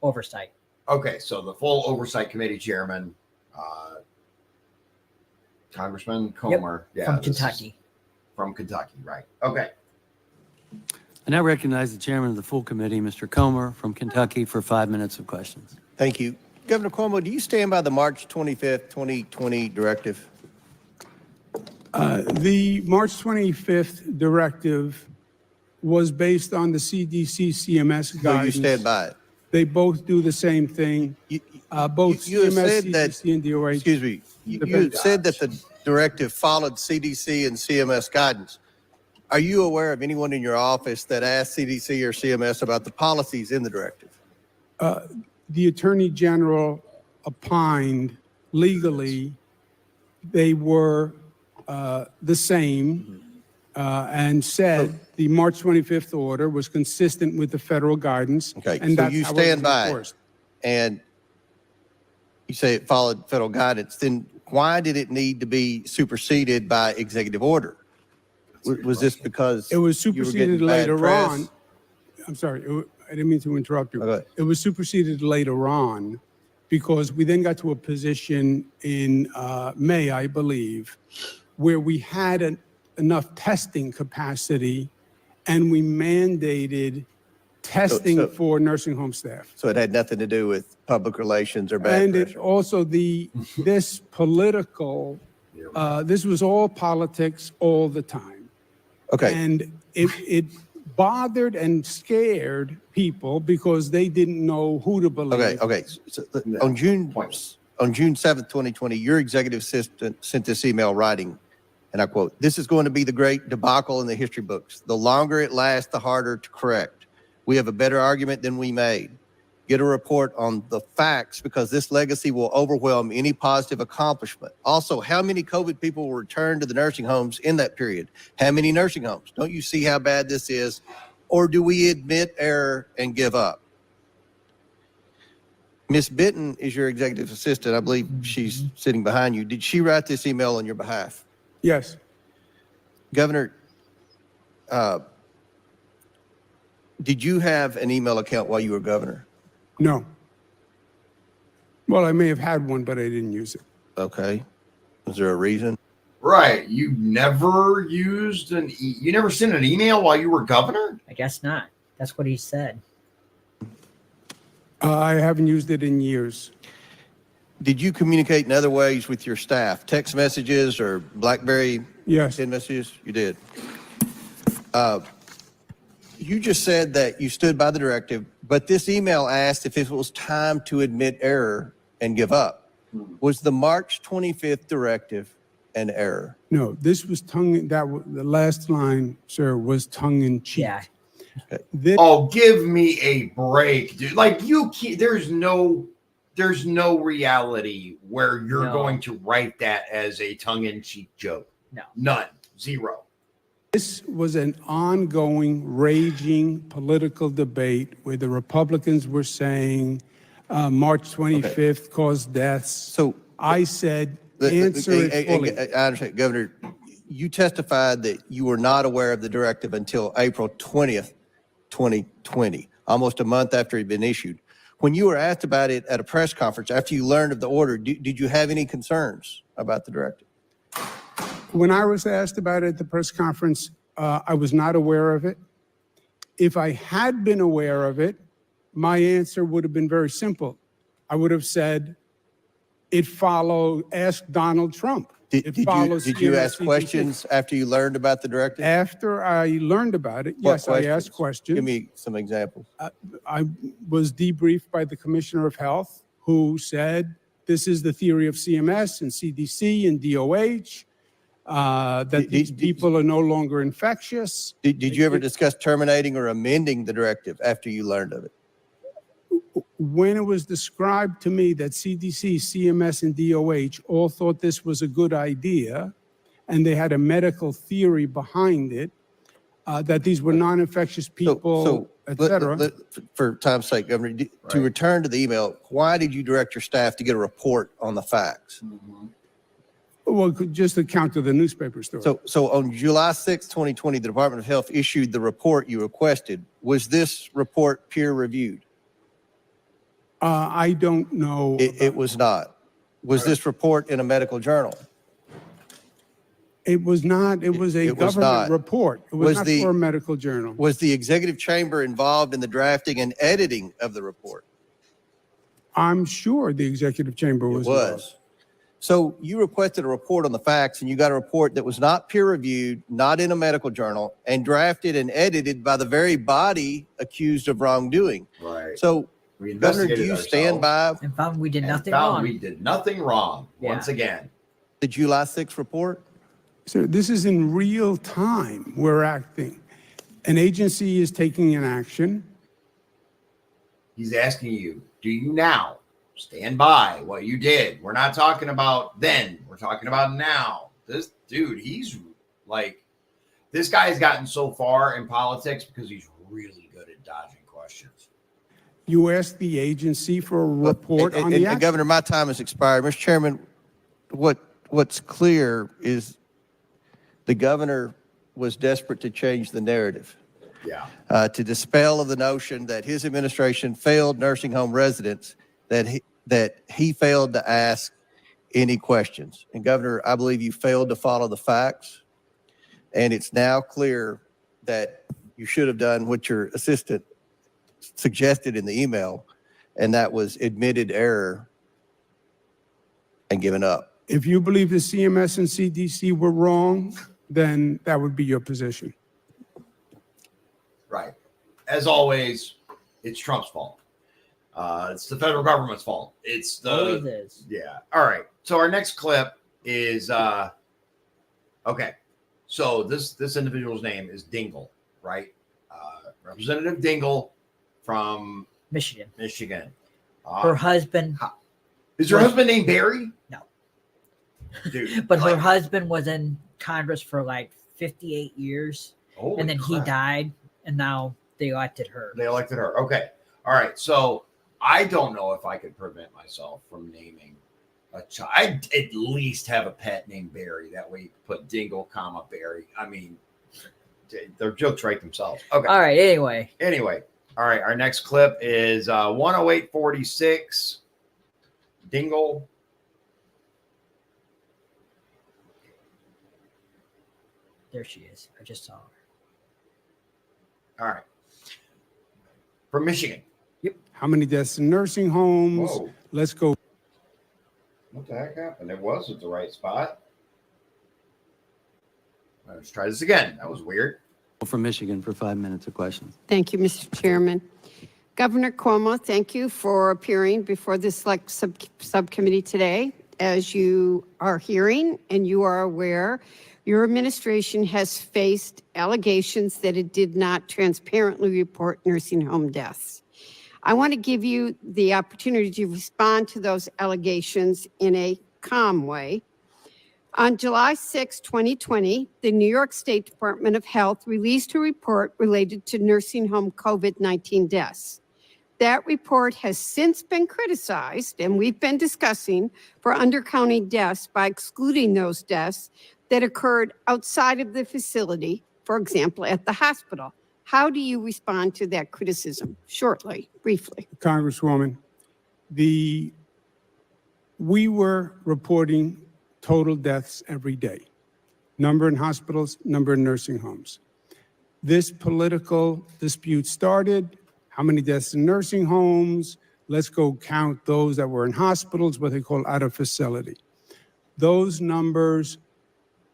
oversight. Okay, so the full oversight committee chairman, Congressman Comer, from Kentucky. From Kentucky, right? Okay. I now recognize the chairman of the full committee, Mr. Comer from Kentucky, for 5 minutes of questions. Thank you. Governor Cuomo, do you stand by the March 25th, 2020 directive? The March 25th directive was based on the CDC CMS guidance. No, you stand by it. They both do the same thing. Both You have CMS, said that, CDC, and DOH. excuse me, you had said that the directive followed CDC and CMS guidance. Are you aware of anyone in your office that asked CDC or CMS about the policies in the directive? The Attorney General opined legally they were the same and said the March 25th order was consistent with the federal guidance. Okay, and so that's you how stand it was by it, enforced. and you say it followed federal guidance. Then why did it need to be superseded by executive order? Was this because It was you were getting superseded bad later press? on. I'm sorry, I didn't mean to interrupt you. Go ahead. It was superseded later on because we then got to a position in May, I believe, where we had enough testing capacity and we mandated testing for nursing home staff. So it had nothing to do with public relations or bad And it pressure. also this political, this was all politics all the time. Okay. And it bothered and scared people because they didn't know who to believe. Okay. So on June 7th, 2020, your executive assistant sent this email writing, and I quote, "This is going to be the great debacle in the history books. The longer it lasts, the harder to correct. We have a better argument than we made. Get a report on the facts because this legacy will overwhelm any positive accomplishment. Also, how many COVID people will return to the nursing homes in that period? How many nursing homes? Don't you see how bad this is? Or do we admit error and give up?" Ms. Benton is your executive assistant. I believe she's sitting behind you. Did she write this email on your behalf? Yes. Governor, did you have an email account while you were governor? No. Well, I may have had one, but I didn't use it. Okay. Was there a reason? Right. You never used you never sent an email while you were governor? I guess not. That's what he said. I haven't used it in years. Did you communicate in other ways with your staff? Text messages or BlackBerry Yes. send messages? You did. You just said that you stood by the directive, but this email asked if it was time to admit error and give up. Was the March 25th directive an error? No, this was the last line, sir, was tongue in cheek. Yeah. Oh, give me a break, dude. Like there's no reality where you're going to write that as a tongue-in-cheek joke. No. None. Zero. This was an ongoing, raging political debate where the Republicans were saying March 25th caused deaths. So I said, answer it fully. I understand, Governor, you testified that you were not aware of the directive until April 20th, 2020, almost a month after it had been issued. When you were asked about it at a press conference after you learned of the order, did you have any concerns about the directive? When I was asked about it at the press conference, I was not aware of it. If I had been aware of it, my answer would have been very simple. I would have said, ask Donald Trump. Did you ask questions after you learned about the directive? After I learned about it, yes, I asked questions. Give me some examples. I was debriefed by the Commissioner of Health, who said, this is the theory of CMS and CDC and DOH. That these people are no longer infectious. Did you ever discuss terminating or amending the directive after you learned of it? When it was described to me that CDC, CMS, and DOH all thought this was a good idea, and they had a medical theory behind it, that these were non-infectious people, et cetera. For time's sake, Governor, to return to the email, why did you direct your staff to get a report on the facts? Well, just to counter the newspaper story. So on July 6, 2020, the Department of Health issued the report you requested. Was this report peer reviewed? I don't know. It was not. Was this report in a medical journal? It was not. It was a government report. It was not for a medical journal. Was the executive chamber involved in the drafting and editing of the report? I'm sure the executive chamber was. It was. So you requested a report on the facts, and you got a report that was not peer-reviewed, not in a medical journal, and drafted and edited by the very body accused of wrongdoing. Right. So, Governor, do you stand by? And found we did nothing wrong. We did nothing wrong. Once again. The July 6th report? Sir, this is in real time. We're acting. An agency is taking an action. He's asking you, do you now stand by what you did? We're not talking about then. We're talking about now. This dude, he's like, this guy's gotten so far in politics because he's really good at dodging questions. You asked the agency for a report on the action. Governor, my time has expired. Mr. Chairman, what's clear is the governor was desperate to change the narrative. Yeah. To dispel of the notion that his administration failed nursing home residents, that that he failed to ask any questions. And Governor, I believe you failed to follow the facts. And it's now clear that you should have done what your assistant suggested in the email, and that was admitted error and given up. If you believe the CMS and CDC were wrong, then that would be your position. Right. As always, it's Trump's fault. It's the federal government's fault. It's Always the is. yeah. All right. So our next clip is okay. So this individual's name is Dingell, right? Representative Dingell from Michigan. Michigan. Her husband, Is your husband named Barry? No. Dude. but her husband was in Congress for like 58 years, Holy and then he crap. died, and now they elected her. They elected her. Okay. All right. So I don't know if I could prevent myself from naming a child. I'd at least have a pet named Barry. That way you could put Dingell, comma, Barry. I mean, their jokes write themselves. Okay. All right. Anyway, All right. Our next clip is 10846. Dingell. there she is. I just saw her. All right. From Michigan. How many deaths in nursing homes? Whoa. Let's go. What the heck happened? It was at the right spot. Let's try this again. That was weird. From Michigan for 5 minutes of questions. Thank you, Mr. Chairman. Governor Cuomo, thank you for appearing before this select subcommittee today. As you are hearing and you are aware, your administration has faced allegations that it did not transparently report nursing home deaths. I want to give you the opportunity to respond to those allegations in a calm way. On July 6, 2020, the New York State Department of Health released a report related to nursing home COVID-19 deaths. That report has since been criticized, and we've been discussing, for undercounting deaths by excluding those deaths that occurred outside of the facility, for example, at the hospital. How do you respond to that criticism? Shortly, briefly. Congresswoman, we were reporting total deaths every day. Number in hospitals, number in nursing homes. This political dispute started. How many deaths in nursing homes? Let's go count those that were in hospitals, what they call out of facility. Those numbers,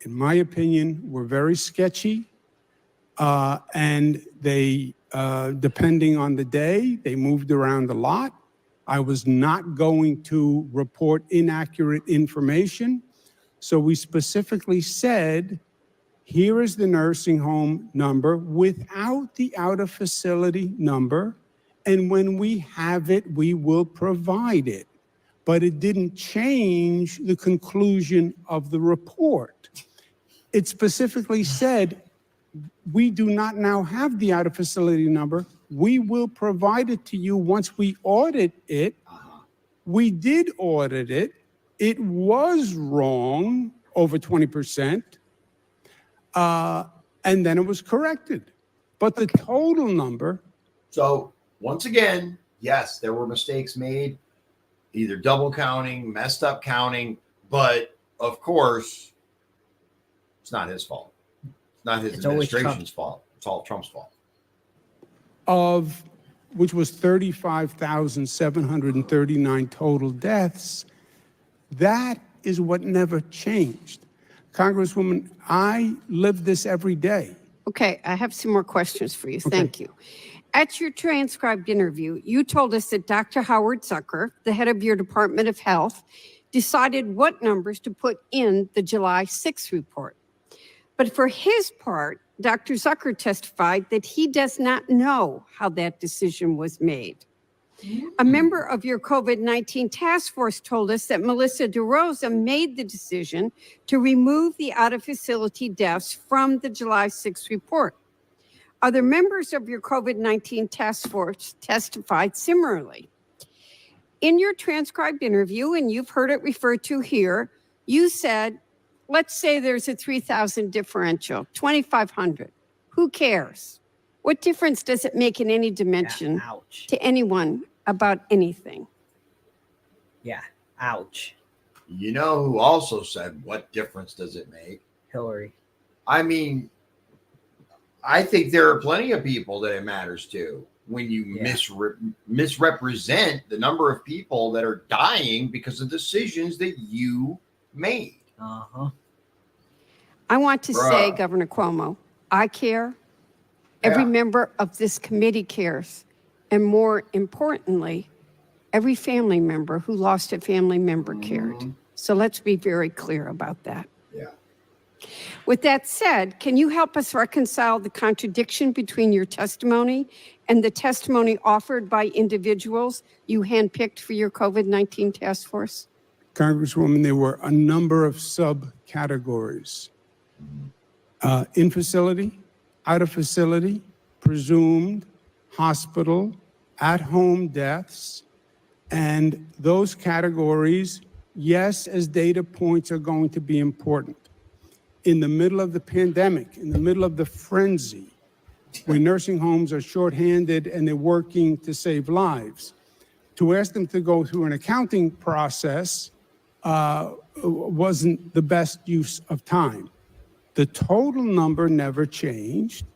in my opinion, were very sketchy. And they, depending on the day, they moved around a lot. I was not going to report inaccurate information. So we specifically said, here is the nursing home number without the out of facility number. And when we have it, we will provide it. But it didn't change the conclusion of the report. It specifically said, we do not now have the out of facility number. We will provide it to you once we audit it. We did audit it. It was wrong over 20%. And then it was corrected. But the total number. So once again, yes, there were mistakes made, either double counting, messed up counting, but of course, it's not his fault. It's not his administration's fault. It's all Trump's fault. Of which was 35,739 total deaths. That is what never changed. Congresswoman, I live this every day. Okay, I have some more questions for you. Thank you. At your transcribed interview, you told us that Dr. Howard Zucker, the head of your Department of Health, decided what numbers to put in the July 6th report. But for his part, Dr. Zucker testified that he does not know how that decision was made. A member of your COVID-19 task force told us that Melissa DeRosa made the decision to remove the out-of-facility deaths from the July 6th report. Other members of your COVID-19 task force testified similarly. In your transcribed interview, and you've heard it referred to here, you said, let's say there's a 3,000 differential, 2,500. Who cares? What difference does it make in any dimension Ouch. to anyone about anything? Yeah. Ouch. You know who also said, what difference does it make? Hillary. I mean, I think there are plenty of people that it matters to when you misrepresent the number of people that are dying because of decisions that you made. Uh-huh. I want to say, Bruh. Governor Cuomo, I care. Every Yeah. member of this committee cares. And more importantly, every family member who lost a family member cared. Mhm. So let's be very clear about that. Yeah. With that said, can you help us reconcile the contradiction between your testimony and the testimony offered by individuals you handpicked for your COVID-19 task force? Congresswoman, there were a number of subcategories. In facility, out of facility, presumed, hospital, at-home deaths, and those categories, yes, as data points are going to be important. In the middle of the pandemic, in the middle of the frenzy, where nursing homes are shorthanded and they're working to save lives, to ask them to go through an accounting process wasn't the best use of time. The total number never changed,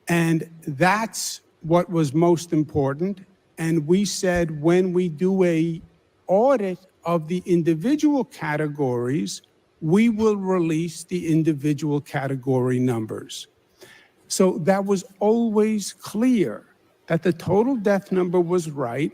and that's what was most important. And we said when we do a audit of the individual categories, we will release the individual category numbers. So that was always clear that the total death number was right,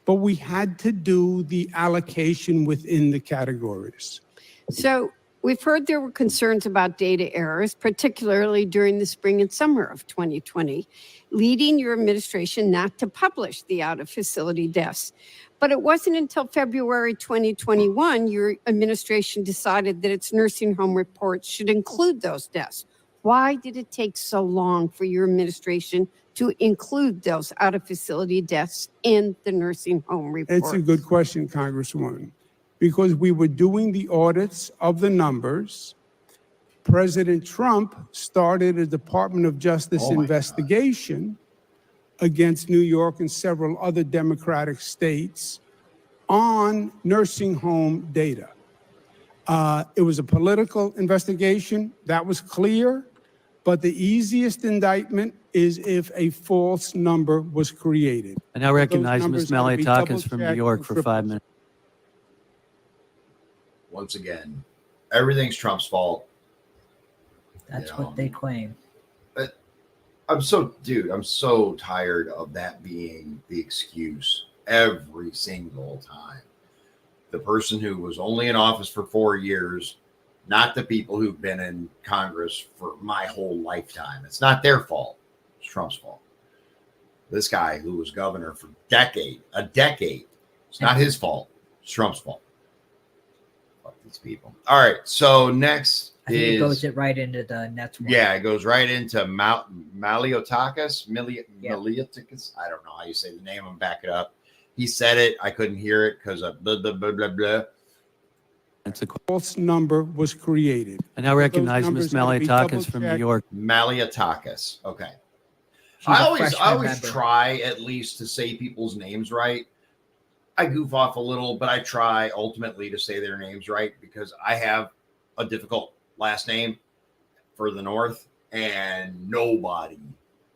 but we had to do the allocation within the categories. So we've heard there were concerns about data errors, particularly during the spring and summer of 2020, leading your administration not to publish the out-of-facility deaths. But it wasn't until February 2021 your administration decided that its nursing home reports should include those deaths. Why did it take so long for your administration to include those out-of-facility deaths in the nursing home reports? It's a good question, Congresswoman, because we were doing the audits of the numbers. President Trump started a Department of Justice investigation against New York and several other Democratic states on nursing home data. It was a political investigation, that was clear, but the easiest indictment is if a false number was created. I now recognize Ms. Maliotakis from New York for 5 minutes. Once again, everything's Trump's fault. That's what they claim. I'm so tired of that being the excuse every single time. The person who was only in office for 4 years, not the people who've been in Congress for my whole lifetime. It's not their fault. It's Trump's fault. This guy who was governor for a decade, it's not his fault. It's Trump's fault. Fuck these people. All right. So next I think it goes right into the next one. Yeah, it goes right into Maliotakis. Maliotakis. I don't know how you say the name. I'm back it up. He said it. I couldn't hear it because of blah, blah, blah, blah, blah. It's a false number was created. I now recognize Ms. Maliotakis from New York. Maliotakis. Okay. She's I a always freshman member. try at least to say people's names right. I goof off a little, but I try ultimately to say their names right because I have a difficult last name for the North and nobody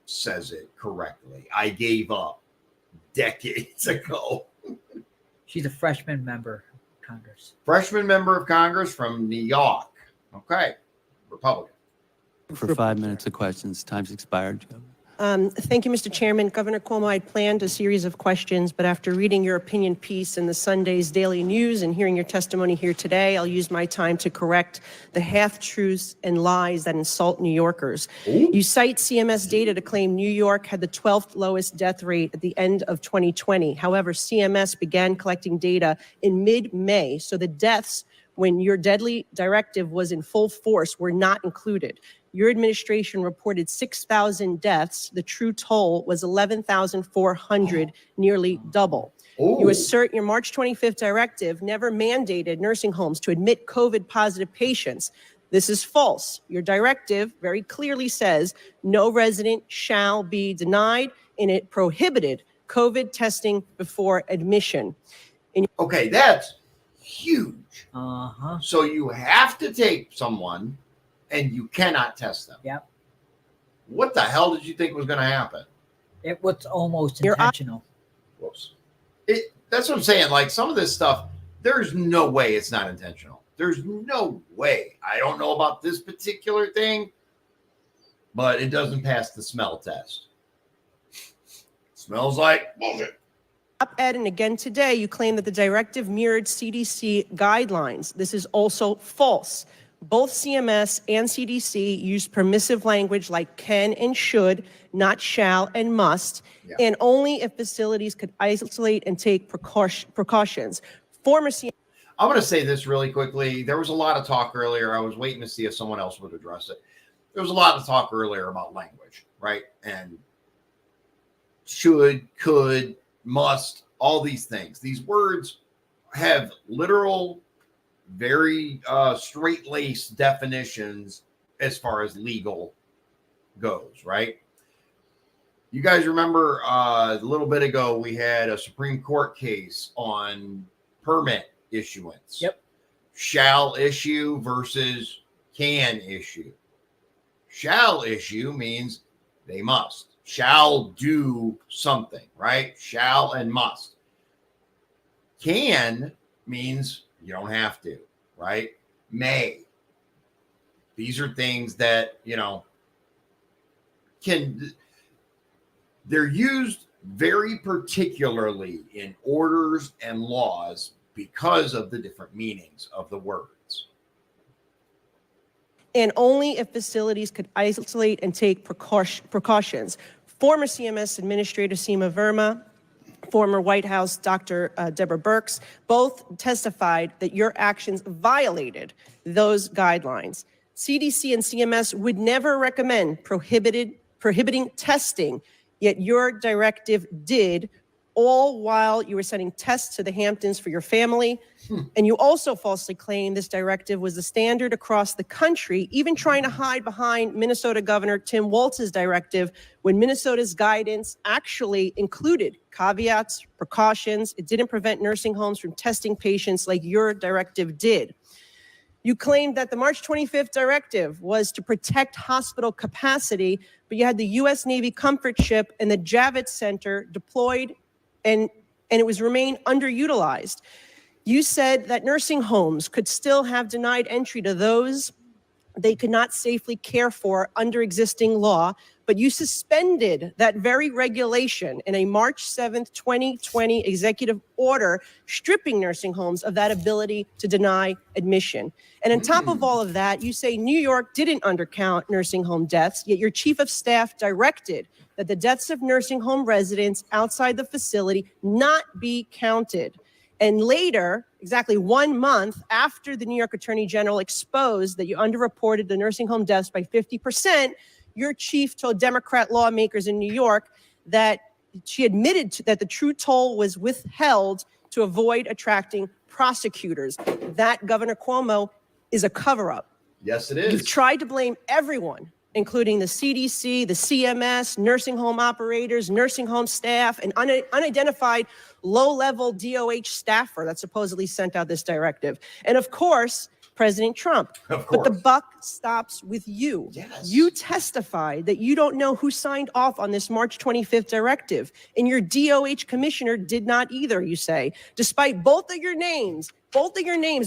says it correctly. I gave up decades ago. She's a freshman member of Congress. Freshman member of Congress from New York. Okay. Republican. For 5 minutes of questions. Time's expired, Joe. Thank you, Mr. Chairman. Governor Cuomo, I planned a series of questions, but after reading your opinion piece in the Sunday's Daily News and hearing your testimony here today, I'll use my time to correct the half-truths and lies that insult New Yorkers. Ooh. You cite CMS data to claim New York had the 12th lowest death rate at the end of 2020. However, CMS began collecting data in mid-May, so the deaths when your deadly directive was in full force were not included. Your administration reported 6,000 deaths. The true toll was 11,400, nearly double. Ooh. You assert your March 25th directive never mandated nursing homes to admit COVID-positive patients. This is false. Your directive very clearly says no resident shall be denied, and it prohibited COVID testing before admission. Okay, that's huge. Uh-huh. So you have to take someone and you cannot test them. Yep. What the hell did you think was going to happen? It was almost Your eye- intentional. Whoops. That's what I'm saying. Like some of this stuff, there's no way it's not intentional. There's no way. I don't know about this particular thing, but it doesn't pass the smell test. Smells like bullshit. Op-ed and again today, you claim that the directive mirrored CDC guidelines. This is also false. Both CMS and CDC use permissive language like can and should, not shall and must, and only if facilities could isolate and take precautions. Former CMS. I'm going to say this really quickly. There was a lot of talk earlier. I was waiting to see if someone else would address it. There was a lot of talk earlier about language, right? And should, could, must, all these things. These words have literal, very straight-laced definitions as far as legal goes, right? You guys remember a little bit ago we had a Supreme Court case on permit issuance. Yep. Shall issue versus can issue. Shall issue means they must. Shall do something, right? Shall and must. Can means you don't have to, right? May. These are things that, they're used very particularly in orders and laws because of the different meanings of the words. And only if facilities could isolate and take precautions. Former CMS Administrator Seema Verma, former White House Dr. Deborah Birx, both testified that your actions violated those guidelines. CDC and CMS would never recommend prohibiting testing, yet your directive did, all while you were sending tests to the Hamptons for your family. And you also falsely claim this directive was the standard across the country, even trying to hide behind Minnesota Governor Tim Walz's directive when Minnesota's guidance actually included caveats, precautions. It didn't prevent nursing homes from testing patients like your directive did. You claimed that the March 25th directive was to protect hospital capacity, but you had the U.S. Navy Comfort Ship and the Javits Center deployed and it was remain underutilized. You said that nursing homes could still have denied entry to those they could not safely care for under existing law, but you suspended that very regulation in a March 7th, 2020 executive order, stripping nursing homes of that ability to deny admission. And on top of all of that, you say New York didn't undercount nursing home deaths, yet your chief of staff directed that the deaths of nursing home residents outside the facility not be counted. And later, exactly 1 month after the New York Attorney General exposed that you underreported the nursing home deaths by 50%, your chief told Democrat lawmakers in New York that she admitted that the true toll was withheld to avoid attracting prosecutors. That, Governor Cuomo, is a cover-up. Yes, it is. You've tried to blame everyone, including the CDC, the CMS, nursing home operators, nursing home staff, and unidentified low-level DOH staffer that supposedly sent out this directive. And of course, President Trump. Of course. But the buck stops with you. Yes. You testified that you don't know who signed off on this March 25th directive. And your DOH commissioner did not either, you say, despite both of your names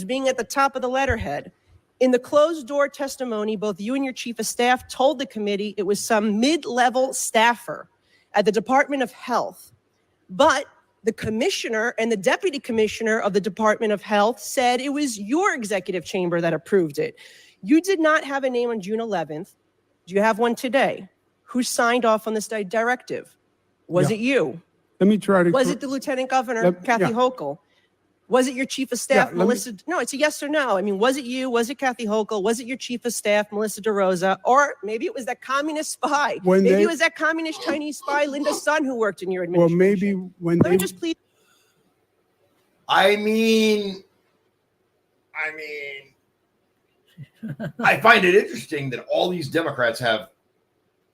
being at the top of the letterhead. In the closed-door testimony, both you and your chief of staff told the committee it was some mid-level staffer at the Department of Health. But the commissioner and the deputy commissioner of the Department of Health said it was your executive chamber that approved it. You did not have a name on June 11th. Do you have one today? Who signed off on this directive? Was it you? Let me try to. Was it the Lieutenant Governor, Kathy Hochul? Was it your chief of staff, Melissa? No, it's a yes or no. I mean, was it you? Was it Kathy Hochul? Was it your chief of staff, Melissa DeRosa? Or maybe it was that communist spy. Maybe it was that communist Chinese spy, Linda Sun, who worked in your administration. Well, maybe when Let me just please. I find it interesting that all these Democrats have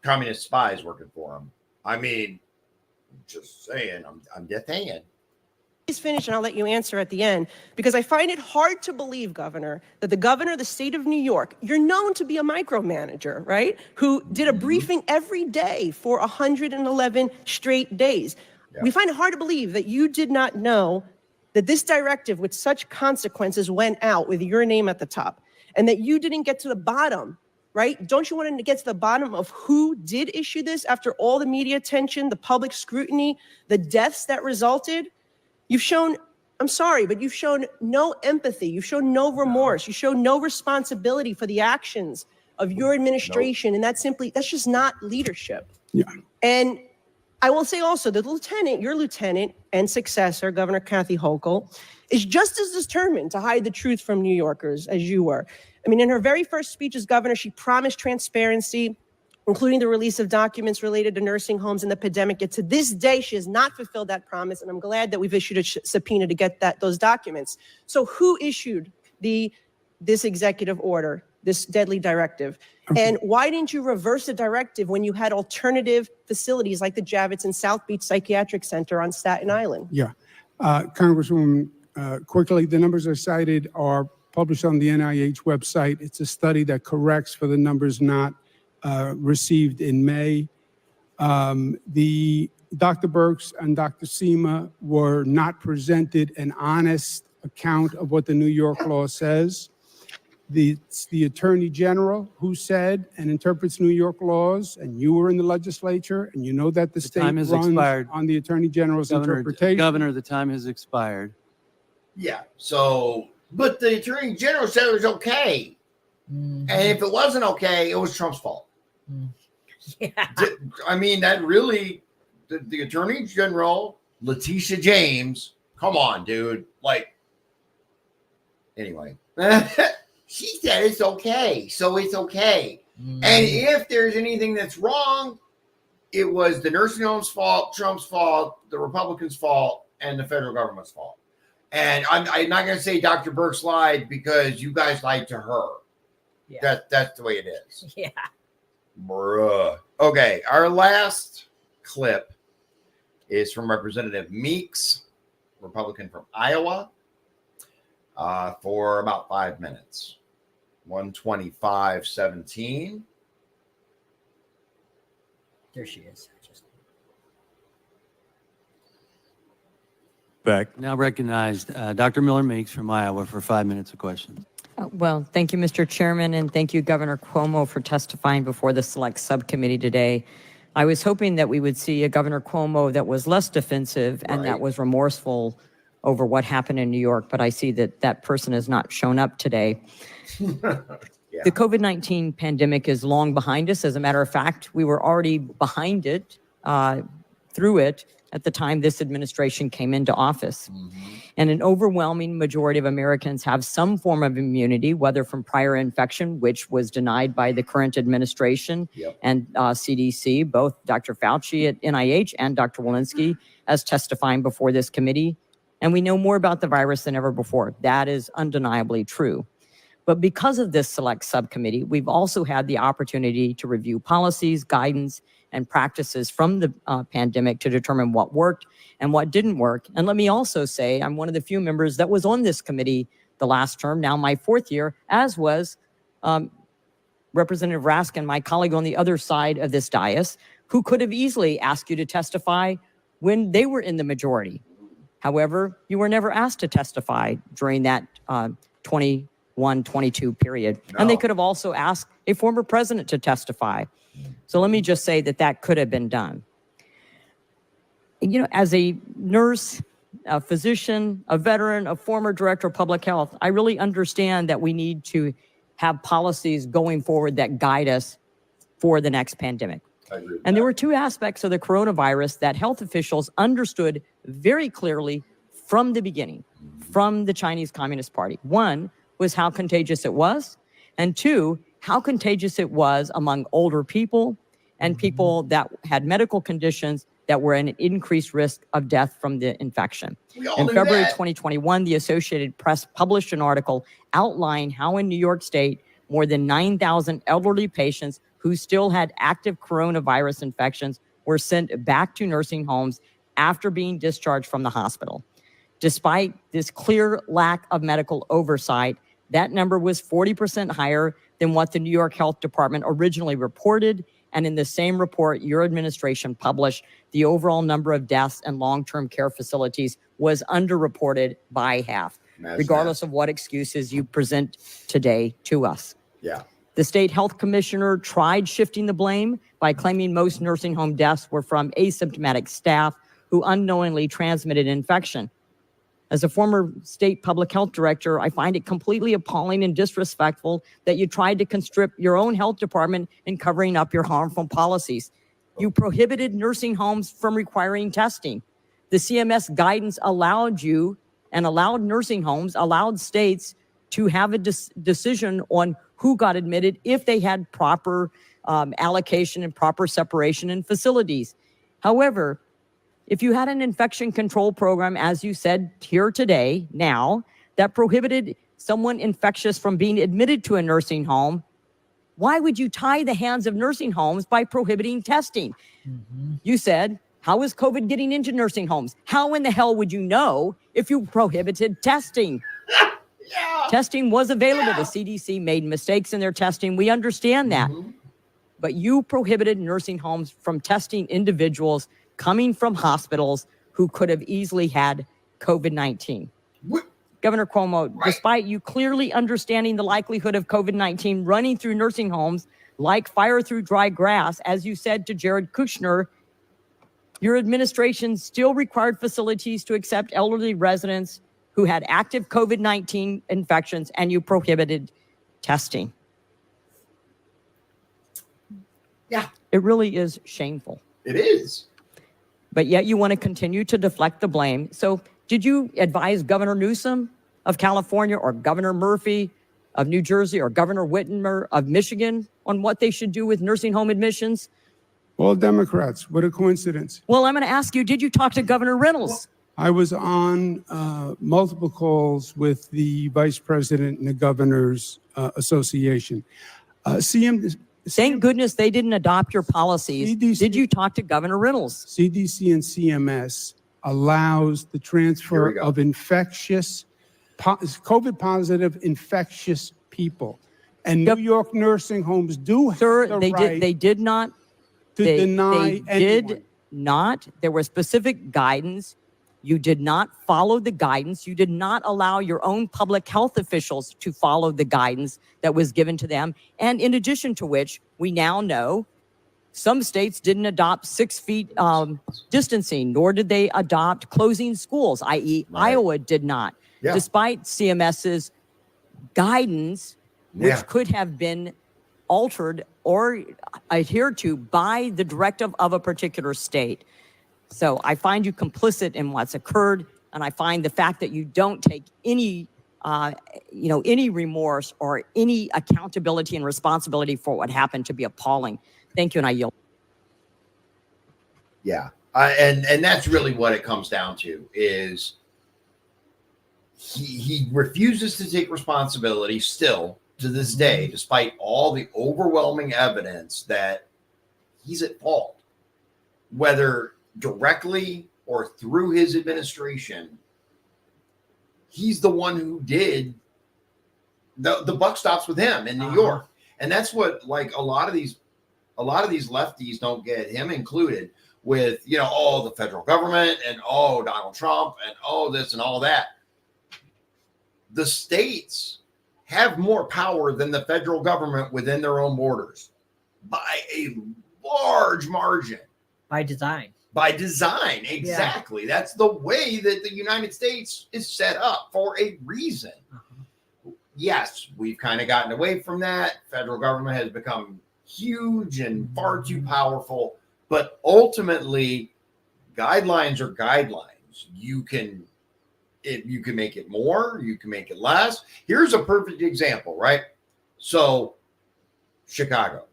communist spies working for them. I mean, just saying, I'm just saying. Please finish and I'll let you answer at the end, because I find it hard to believe, Governor, that the governor of the state of New York, you're known to be a micromanager, right? Who did a briefing every day for 111 straight days. We find it hard to believe that you did not know that this directive with such consequences went out with your name at the top, and that you didn't get to the bottom, right? Don't you want to get to the bottom of who did issue this after all the media attention, the public scrutiny, the deaths that resulted? You've shown, I'm sorry, but you've shown no empathy. You've shown no remorse. You show no responsibility for the actions of your administration. And that's just not leadership. Yeah. And I will say also that your lieutenant and successor, Governor Kathy Hochul, is just as determined to hide the truth from New Yorkers as you were. I mean, in her very first speech as governor, she promised transparency, including the release of documents related to nursing homes and the pandemic. Yet to this day, she has not fulfilled that promise, and I'm glad that we've issued a subpoena to get those documents. So who issued this executive order, this deadly directive? Okay. And why didn't you reverse the directive when you had alternative facilities like the Javits and South Beach Psychiatric Center on Staten Island? Yeah. Congresswoman, quickly, the numbers I cited are published on the NIH website. It's a study that corrects for the numbers not received in May. The Dr. Birx and Dr. Seema were not presented an honest account of what the New York law says. It's the Attorney General who said and interprets New York laws, and you were in the legislature, and you know that the state time has runs expired. on the Attorney General's interpretation. Governor, the time has expired. Yeah. So, but the Attorney General said it was okay. And if it wasn't okay, it was Trump's fault. Yeah. I mean, that really, the Attorney General, Letitia James, come on, dude. Like, anyway, she said it's okay. So it's okay. And if there's anything that's wrong, it was the nursing home's fault, Trump's fault, the Republicans' fault, and the federal government's fault. And I'm not going to say Dr. Birx lied because you guys lied to her. Yeah. That's the way it is. Yeah. Bruh. Okay, our last clip is from Representative Meeks, Republican from Iowa, for about 5 minutes. 125:17. There she is. Back. Now recognized Dr. Miller Meeks from Iowa for 5 minutes of questions. Well, thank you, Mr. Chairman, and thank you, Governor Cuomo, for testifying before the Select Subcommittee today. I was hoping that we would see a Governor Cuomo that was less defensive and that was remorseful over what happened in New York, but I see that that person has not shown up today. The COVID-19 pandemic is long behind us. As a matter of fact, we were already behind it, through it, at the time this administration came into office. And an overwhelming majority of Americans have some form of immunity, whether from prior infection, which was denied by the current administration and CDC, both Dr. Fauci at NIH and Dr. Walensky as testifying before this committee. And we know more about the virus than ever before. That is undeniably true. But because of this select subcommittee, we've also had the opportunity to review policies, guidance, and practices from the pandemic to determine what worked and what didn't work. And let me also say, I'm one of the few members that was on this committee the last term, now my fourth year, as was Representative Raskin, my colleague on the other side of this dais, who could have easily asked you to testify when they were in the majority. However, you were never asked to testify during that 21-22 period. No. And they could have also asked a former president to testify. So let me just say that that could have been done. You know, as a nurse, a physician, a veteran, a former director of public health, I really understand that we need to have policies going forward that guide us for the next pandemic. And there were two aspects of the coronavirus that health officials understood very clearly from the beginning, from the Chinese Communist Party. One was how contagious it was, and two, how contagious it was among older people and people that had medical conditions that were at an increased risk of death from the infection. In February 2021, the Associated Press published an article outlining how in New York State, more than 9,000 elderly patients who still had active coronavirus infections were sent back to nursing homes after being discharged from the hospital. Despite this clear lack of medical oversight, that number was 40% higher than what the New York Health Department originally reported. And in the same report your administration published, the overall number of deaths in long-term care facilities was underreported by half, regardless of what excuses you present today to us. Yeah. The state health commissioner tried shifting the blame by claiming most nursing home deaths were from asymptomatic staff who unknowingly transmitted infection. As a former state public health director, I find it completely appalling and disrespectful that you tried to constrict your own health department in covering up your harmful policies. You prohibited nursing homes from requiring testing. The CMS guidance allowed you and allowed nursing homes, allowed states to have a decision on who got admitted if they had proper allocation and proper separation in facilities. However, if you had an infection control program, as you said here today, now, that prohibited someone infectious from being admitted to a nursing home, why would you tie the hands of nursing homes by prohibiting testing? You said, how is COVID getting into nursing homes? How in the hell would you know if you prohibited testing? Testing was available. The CDC made mistakes in their testing. We understand that. But you prohibited nursing homes from testing individuals coming from hospitals who could have easily had COVID-19. Governor Cuomo, despite you clearly understanding the likelihood of COVID-19 running through nursing homes like fire through dry grass, as you said to Jared Kushner, your administration still required facilities to accept elderly residents who had active COVID-19 infections, and you prohibited testing. Yeah. It really is shameful. It is. But yet you want to continue to deflect the blame. So did you advise Governor Newsom of California or Governor Murphy of New Jersey or Governor Whitmer of Michigan on what they should do with nursing home admissions? All Democrats. What a coincidence. Well, I'm going to ask you, did you talk to Governor Reynolds? I was on multiple calls with the vice president and the governors association. Thank goodness they didn't adopt your policies. CDC, did you talk to Governor Reynolds? CDC and CMS allows the transfer of infectious, COVID positive infectious people. And New York nursing homes do have the right they did not to deny they anyone. did not. There was specific guidance. You did not follow the guidance. You did not allow your own public health officials to follow the guidance that was given to them. And in addition to which, we now know some states didn't adopt 6 feet distancing, nor did they adopt closing schools, i.e. Iowa did not, despite CMS's guidance, which could have been altered or adhered to by the directive of a particular state. So I find you complicit in what's occurred, and I find the fact that you don't take any, any remorse or any accountability and responsibility for what happened to be appalling. Thank you, and I yield. Yeah, and that's really what it comes down to is he refuses to take responsibility still to this day, despite all the overwhelming evidence that he's at fault, whether directly or through his administration. He's the one who did the buck stops with him in New York. And that's what, like, a lot of these lefties don't get, him included, with, the federal government and Donald Trump and this and all that. The states have more power than the federal government within their own borders by a large margin. By design. By design, exactly. Yeah. That's the way that the United States is set up for a reason. Yes, we've kind of gotten away from that. Federal government has become huge and far too powerful. But ultimately, guidelines are guidelines. You can make it more, you can make it less. Here's a perfect example, right? So, Chicago.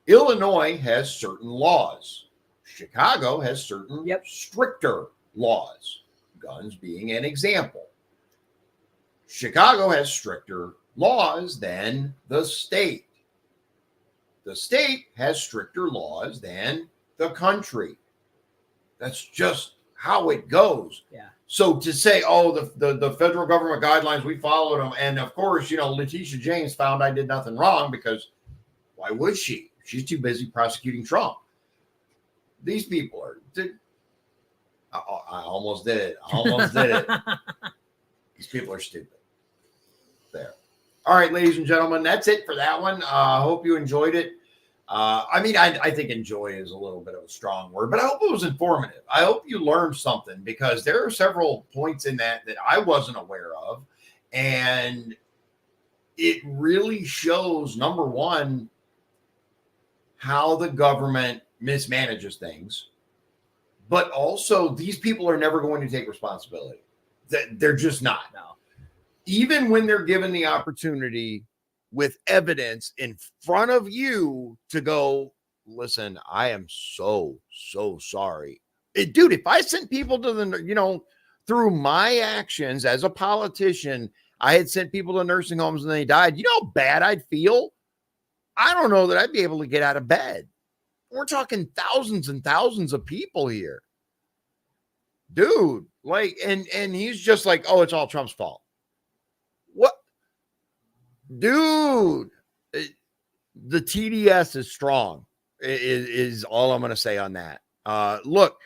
Illinois has certain laws. Chicago has certain stricter laws, guns being an example. Chicago has stricter laws than the state. The state has stricter laws than the country. That's just how it goes. Yeah. So to say, oh, the federal government guidelines, we followed them. And of course, Letitia James found I did nothing wrong because why would she? She's too busy prosecuting Trump. These people are, I almost did it. I almost did it. These people are stupid. There. All right, ladies and gentlemen, that's it for that one. I hope you enjoyed it. I think enjoy is a little bit of a strong word, but I hope it was informative. I hope you learned something because there are several points in that I wasn't aware of. And it really shows, number one, how the government mismanages things. But also, these people are never going to take responsibility. They're just not. No. Even when they're given the opportunity with evidence in front of you to go, listen, I am so sorry. Dude, if I sent people to the, through my actions as a politician, I had sent people to nursing homes and they died, you know how bad I'd feel? I don't know that I'd be able to get out of bed. We're talking thousands and thousands of people here. Dude, and he's just like, oh, it's all Trump's fault. What? Dude, the TDS is strong, is all I'm going to say on that. Look,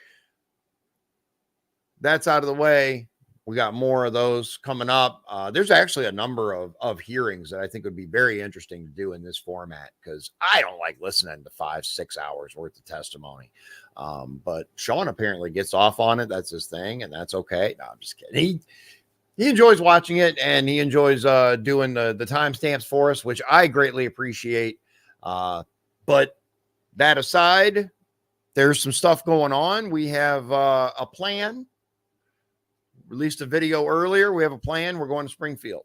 that's out of the way. We got more of those coming up. There's actually a number of hearings that I think would be very interesting to do in this format because I don't like listening to 5-6 hours worth of testimony. But Shawn apparently gets off on it. That's his thing, and that's okay. No, I'm just kidding. He enjoys watching it, and he enjoys doing the timestamps for us, which I greatly appreciate. But that aside, there's some stuff going on. We have a plan. Released a video earlier. We have a plan. We're going to Springfield.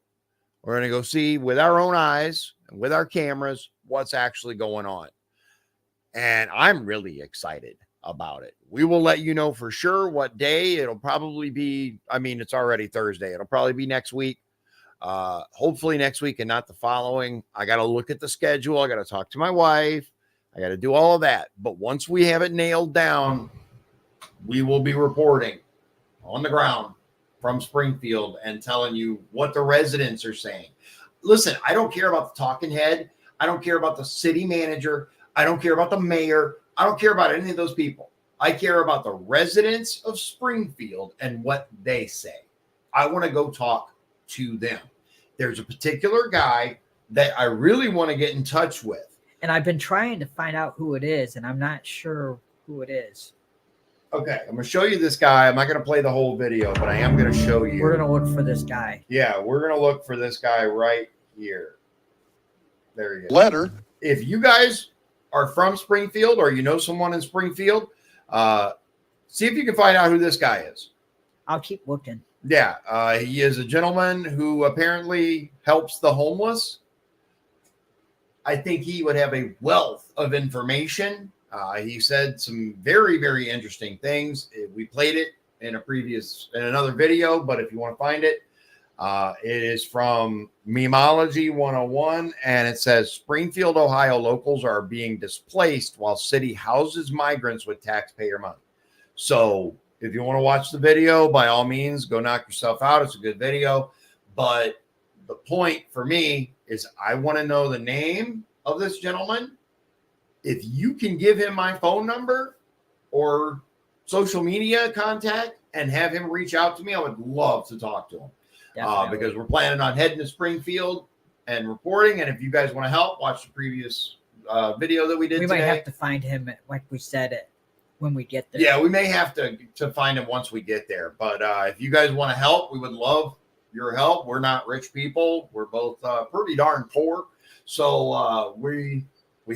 We're going to go see with our own eyes and with our cameras what's actually going on. And I'm really excited about it. We will let you know for sure what day. It'll probably be, it's already Thursday. It'll probably be next week. Hopefully next week and not the following. I got to look at the schedule. I got to talk to my wife. I got to do all of that. But once we have it nailed down, we will be reporting on the ground from Springfield and telling you what the residents are saying. Listen, I don't care about the talking head. I don't care about the city manager. I don't care about the mayor. I don't care about any of those people. I care about the residents of Springfield and what they say. I want to go talk to them. There's a particular guy that I really want to get in touch with. And I've been trying to find out who it is, and I'm not sure who it is. Okay, I'm going to show you this guy. I'm not going to play the whole video, but I am going to show you. We're going to look for this guy. Yeah, we're going to look for this guy right here. There he is. Letter. If you guys are from Springfield or you know someone in Springfield, see if you can find out who this guy is. I'll keep looking. Yeah, he is a gentleman who apparently helps the homeless. I think he would have a wealth of information. He said some very, very interesting things. We played it in another video, but if you want to find it, it is from Memology 101, and it says Springfield, Ohio locals are being displaced while city houses migrants with taxpayer money. So if you want to watch the video, by all means, go knock yourself out. It's a good video. But the point for me is I want to know the name of this gentleman. If you can give him my phone number or social media contact and have him reach out to me, I would love to talk to him. Because we're planning on heading to Springfield and reporting. And if you guys want to help, watch the previous video that we did today. We might have to find him, like we said, when we get there. Yeah, we may have to find him once we get there. But if you guys want to help, we would love your help. We're not rich people. We're both pretty darn poor. So we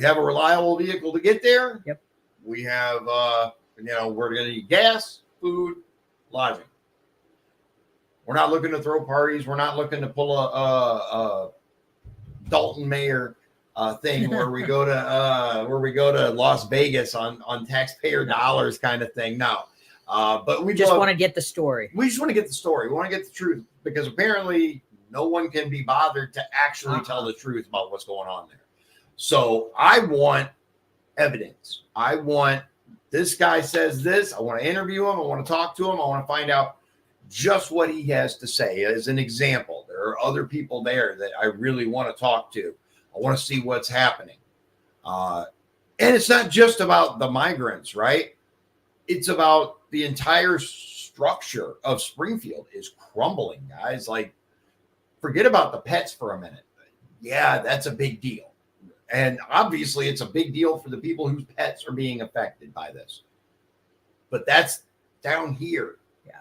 have a reliable vehicle to get there. Yep. We have, we're going to need gas, food, lodging. We're not looking to throw parties. We're not looking to pull a Dalton Mayer thing where we go to Las Vegas on taxpayer dollars kind of thing. No, but we just want to get the story. We just want to get the story. We want to get the truth because apparently no one can be bothered to actually tell the truth about what's going on there. So I want evidence. I want this guy says this. I want to interview him. I want to talk to him. I want to find out, just what he has to say as an example. There are other people there that I really want to talk to. I want to see what's happening. And it's not just about the migrants, right? It's about the entire structure of Springfield is crumbling, guys. Like, forget about the pets for a minute. Yeah, that's a big deal. And obviously, it's a big deal for the people whose pets are being affected by this. But that's down here. Yeah.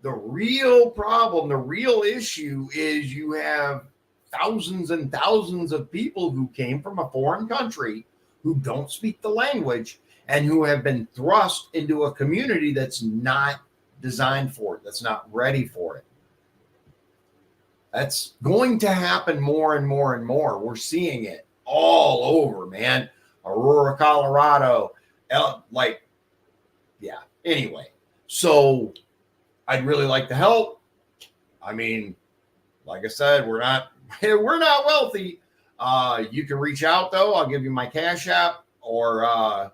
The real problem, the real issue is you have thousands and thousands of people who came from a foreign country who don't speak the language and who have been thrust into a community that's not designed for it, that's not ready for it. That's going to happen more and more and more. We're seeing it all over, man. Aurora, Colorado, Anyway, so I'd really like to help. I mean, like I said, we're not wealthy. You can reach out though. I'll give you my Cash App, or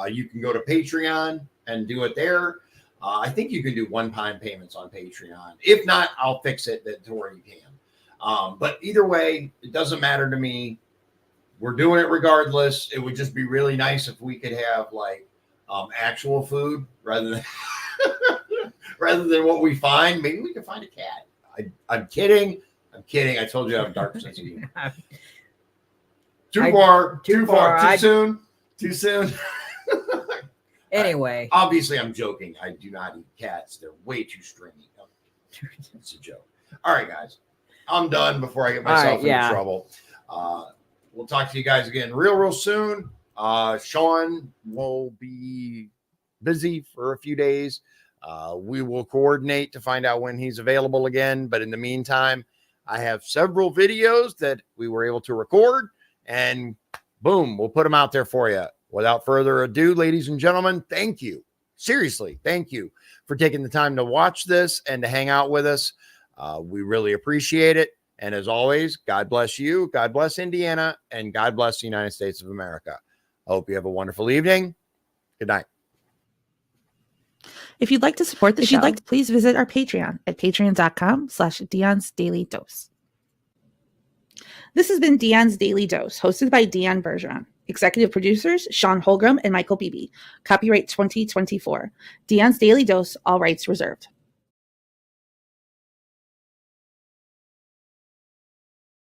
you can go to Patreon and do it there. I think you can do one-time payments on Patreon. If not, I'll fix it to where you can. But either way, it doesn't matter to me. We're doing it regardless. It would just be really nice if we could have like actual food rather than what we find. Maybe we could find a cat. I'm kidding. I told you I have a dark sense of humor. Too far. Too soon. Anyway. Obviously, I'm joking. I do not eat cats. They're way too stringy. It's a joke. All right, guys. I'm done before I get myself into trouble. We'll talk to you guys again real soon. Shawn will be busy for a few days. We will coordinate to find out when he's available again. But in the meantime, I have several videos that we were able to record, and boom, we'll put them out there for you. Without further ado, ladies and gentlemen, thank you. Seriously, thank you for taking the time to watch this and to hang out with us. We really appreciate it. And as always, God bless you, God bless Indiana, and God bless the United States of America. I hope you have a wonderful evening. Good night. If you'd like to support the show, please visit our Patreon at patreon.com/Dion's Daily Dose. This has been Dion's Daily Dose, hosted by Dion Bergeron. Executive producers, Shawn Holmgren and Michael Beebe. Copyright 2024. Dion's Daily Dose, all rights reserved.